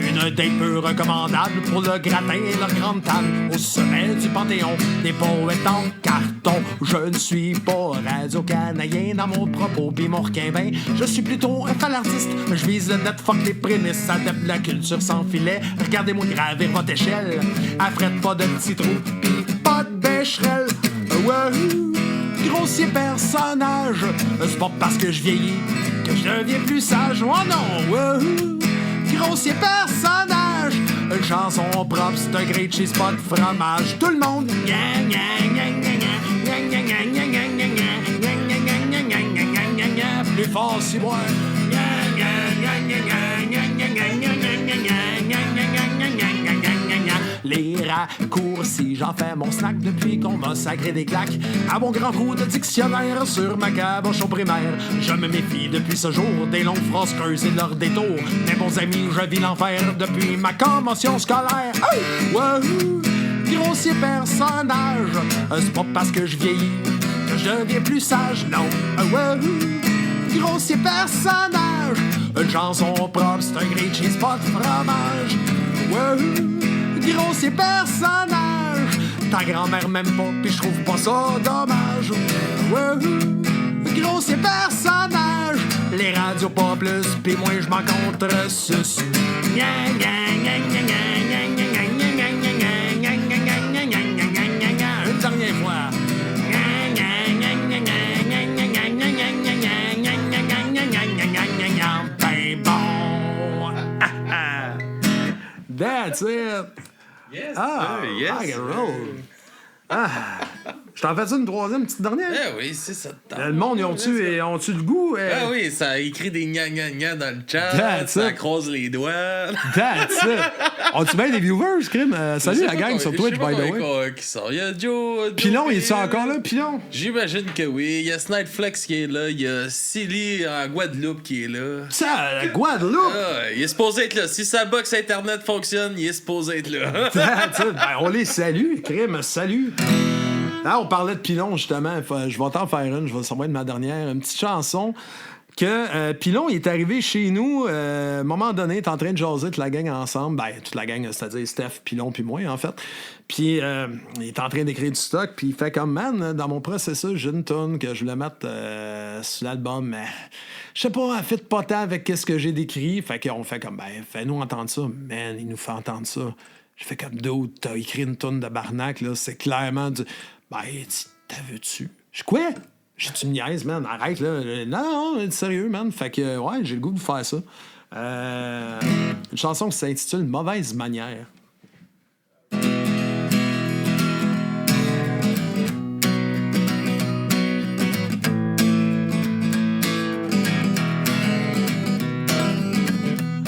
Une date peu recommandable pour le gratin et leur grande table. Au sommet du panthéon des poètes en carton. Je ne suis pas radio-canadien dans mon propos pis mon requin-bain. Je suis plutôt un falartiste. Je vise le net, fuck les prémices. Adepte de la culture sans filet. Regardez-moi gravir votre échelle. Affrète pas de petits trous pis pas de bécherelle. Wouhou! Grossier personnage. C'est pas parce que je vieillis que je deviens plus sage. Oh non! Wouhou! Grossier personnage. Une chanson propre, c'est un great cheese, pas de fromage. Tout le monde. Plus fort si moi. Les raccourcis, j'en fais mon snack depuis qu'on m'a sacré des claques. À mon grand coup de dictionnaire sur ma caboche au primaire. Je me méfie depuis ce jour des longues phrases creuses et de leurs détours. Mes bons amis, je vis l'enfer depuis ma commotion scolaire. Hey! Wouhou! Grossier personnage. C'est pas parce que je vieillis que je deviens plus sage, non. Wouhou! Grossier personnage. Une chanson propre, c'est un great cheese, pas de fromage. Wouhou! grossier personnage. Ta grand-mère m'aime pas, pis je trouve pas ça dommage. Ouais, grossier personnage. Les radios pas plus, pis moi je m'en contre sus. Une dernière fois. Ben bon. That's it.
Yes,
Ah,
sir, yes.
rock and roll. Ah, je t'en fais une troisième, petite dernière?
Eh oui, c'est ça.
Le monde, ils ont-tu le goût?
Ah oui, ça écrit des gna dans le chat,
That's
ça
it.
croise les doigts.
That's it. Ont-tu bien des viewers, Crime? Salut la gang sur Twitch, by the way.
Qui sort. Il y a Joe.
Pilon, il est encore là, Pilon?
J'imagine que oui. Il y a Snideflex qui est là. Il y a Silly en Guadeloupe qui est là.
Ça, la Guadeloupe!
Ah, il est supposé être là. Si sa box Internet fonctionne, il est supposé être là.
That's it. Ben, on les salue, Crime, salut! Là, on parlait de Pilon, justement. Je vais t'en faire une. Ça va être ma dernière. Une petite chanson que Pilon il est arrivé chez nous. À un moment donné, il est en train de jaser toute la gang ensemble. Ben, toute la gang, c'est-à-dire Steph, Pilon, puis moi, en fait. Puis, il est en train d'écrire du stock. Puis, il fait comme, man, dans mon processus, j'ai une tonne que je voulais mettre sur l'album. Mais, je sais pas, elle fit pas tant avec ce que j'ai décrit. Fait qu'on fait comme, ben, fais-nous entendre ça. Man, il nous fait entendre ça. Je fais comme, d'autres, t'as écrit une tonne de barnac, là. C'est clairement du. Ben, t'as vu-tu? Je quoi? J'ai-tu me niaise, man? Arrête, là. Non, sérieux, man. Fait que, ouais, j'ai le goût de faire ça. Une chanson qui s'intitule Mauvaise manière.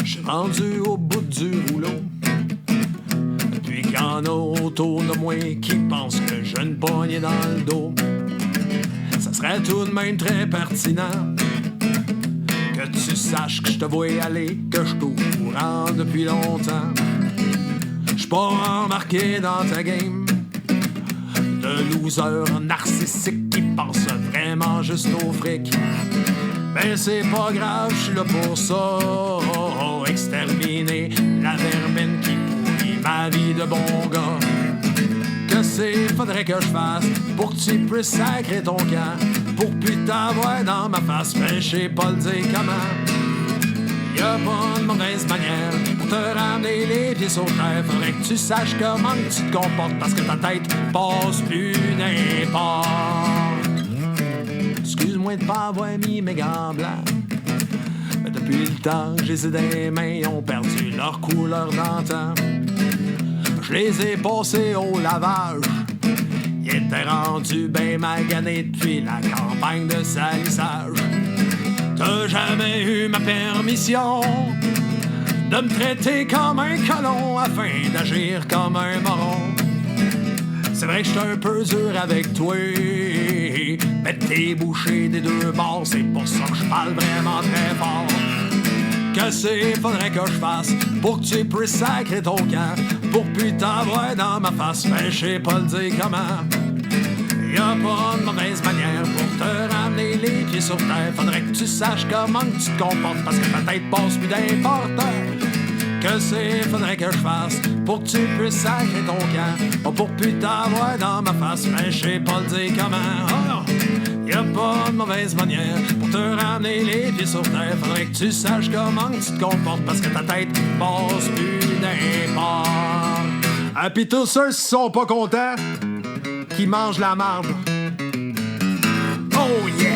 J'suis rendu au bout du rouleau. Puis qu'il y en a autour de moi qui pensent que j'ai une poignée dans le dos. Ça serait tout de même très pertinent que tu saches que je te vois aller, que je suis au courant depuis longtemps. J'suis pas embarqué dans ta game de loser narcissique qui pense vraiment juste au fric. Ben c'est pas grave, j'suis là pour ça. Exterminer la vermine qui pourrit ma vie de bon gars. Que faudrait que je fasse pour que tu puisses sacrer ton camp, pour plus t'avoir dans ma face, mais je sais pas le dire comment. Y'a pas de mauvaise manière pour te ramener les pieds sur terre. Faudrait que tu saches comment tu te comportes, parce que ta tête passe plus n'importe. Excuse-moi de pas avoir mis mes gants blancs, mais depuis le temps que j'ai dans les mains, ils ont perdu leur couleur d'antan. Je les ai passés au lavage. Ils étaient rendus ben maganés depuis la campagne de salissage. T'as jamais eu ma permission de me traiter comme un colon afin d'agir comme un moron. C'est vrai que j'étais un peu dur avec toi, mais t'es bouché des deux bords, c'est pour ça que je parle vraiment très fort. Que faudrait que je fasse pour que tu puisses sacrer ton camp, pour plus t'avoir dans ma face, mais je sais pas le dire comment. Y'a pas de mauvaise manière pour te ramener les pieds sur terre. Faudrait que tu saches comment tu te comportes, parce que ta tête passe plus d'important. Que faudrait que je fasse pour que tu puisses sacrer ton camp, pas pour plus t'avoir dans ma face, mais je sais pas le dire comment. Oh, y'a pas de mauvaise manière pour te ramener les pieds sur terre. Faudrait que tu saches comment tu te comportes, parce que ta tête passe plus d'important. Ah, pis tous ceux qui sont pas contents, qui mangent la marde. Oh yeah!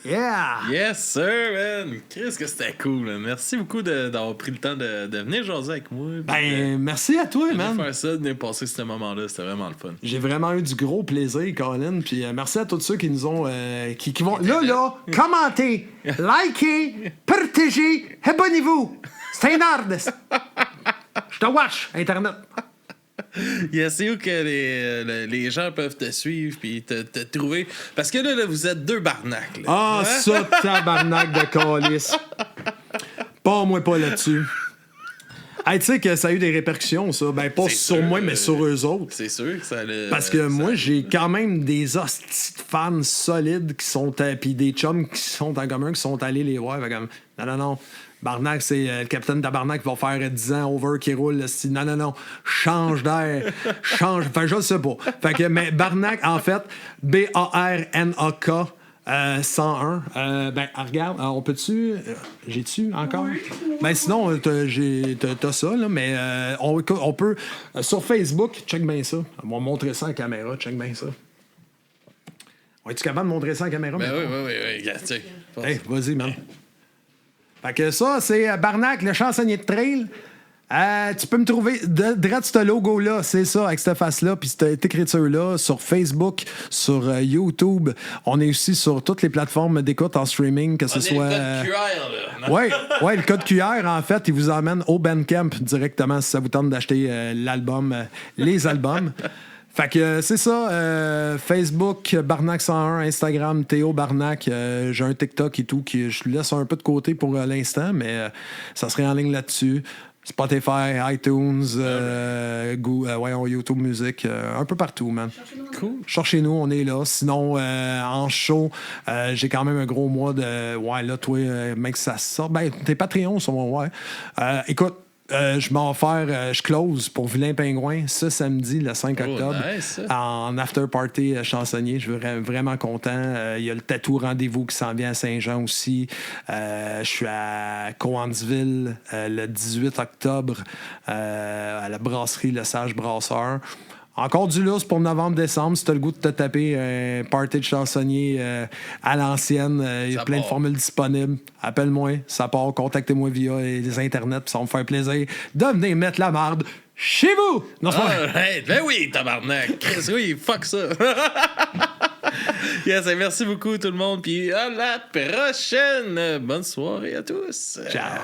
Yeah!
Yes, sir, man! Chris, que c'était cool, man. Merci beaucoup d'avoir pris le temps de venir jaser avec moi.
Ben, merci à toi,
de
man.
faire ça, de venir passer ce moment-là. C'était vraiment le fun.
J'ai vraiment eu du gros plaisir, Colin. Puis merci à tous ceux qui nous ont. qui vont. Là, commentez, likez, partagez, abonnez-vous. C'est un ordre. Je te watch, Internet.
Yes, c'est où que les gens peuvent te suivre puis te trouver. Parce que là, vous êtes deux barnacs. Là.
Ah,
Hein?
ça, tabarnak de calice. Pas moi, pas là-dessus. Hey, tu sais que ça a eu des répercussions, ça. Ben, pas
C'est
sur
sûr,
moi, mais sur eux autres.
C'est sûr que ça allait.
Parce que moi, j'ai quand même des hosties de fans solides qui sont. Puis des chums qui sont en commun qui sont allés les voir. Fait comme, non. Barnac, c'est le capitaine Tabarnak qui va faire 10 ans over qui roule. Non, change d'air. Change. Enfin, je sais pas. Fait que, mais Barnac, en fait, BARNAK. 101. Regarde, on peut-tu. J'ai-tu encore? Oui. Ben, sinon, t'as ça, là, mais on peut. Sur Facebook, check bien ça. On va montrer ça en caméra, check bien ça. On est-tu capable de montrer ça en caméra?
Ben oui, regarde, tiens.
Hey, vas-y, man. Fait que ça, c'est Barnac, le chansonnier de trail. Tu peux me trouver direct ce logo-là, c'est ça, avec cette face-là, puis cette écriture-là, sur Facebook, sur YouTube. On est aussi sur toutes les plateformes d'écoute en streaming, que ce soit...
le code QR, là.
Ouais, le code QR, en fait, il vous emmène au Bandcamp directement si ça vous tente d'acheter l'album, les albums. Fait que c'est ça, Facebook, Barnac 101, Instagram, Théo Barnac, j'ai un TikTok et tout, qui je laisse un peu de côté pour l'instant, mais ça serait en ligne là-dessus. Spotify, iTunes, YouTube Music, un peu partout, man.
Cool.
Cherchez-nous, on est là. Sinon, en show, j'ai quand même un gros mois de... Ouais, là, toi, mec, ça sort. Ben, tes Patreons sont... Ouais. Écoute, je m'en vais faire... je close pour Vilain Pingouin ce samedi, le 5 octobre,
nice.
en after party chansonnier. Je suis vraiment content. Il y a le Tatou Rendez-vous qui s'en vient à Saint-Jean aussi. Je suis à Coansville le 18 octobre à la brasserie Le Sage Brasseur. Encore du lousse pour novembre-décembre. Si tu as le goût de te taper un party de chansonnier à l'ancienne, il y a plein de formules disponibles. Appelle-moi, ça part. Contactez-moi via les internets, puis ça va me faire plaisir de venir mettre la marde chez vous. Non,
Ben oui, tabarnak. Oui, fuck ça. Yes, merci beaucoup tout le monde, puis à la prochaine. Bonne soirée à tous.
Ciao.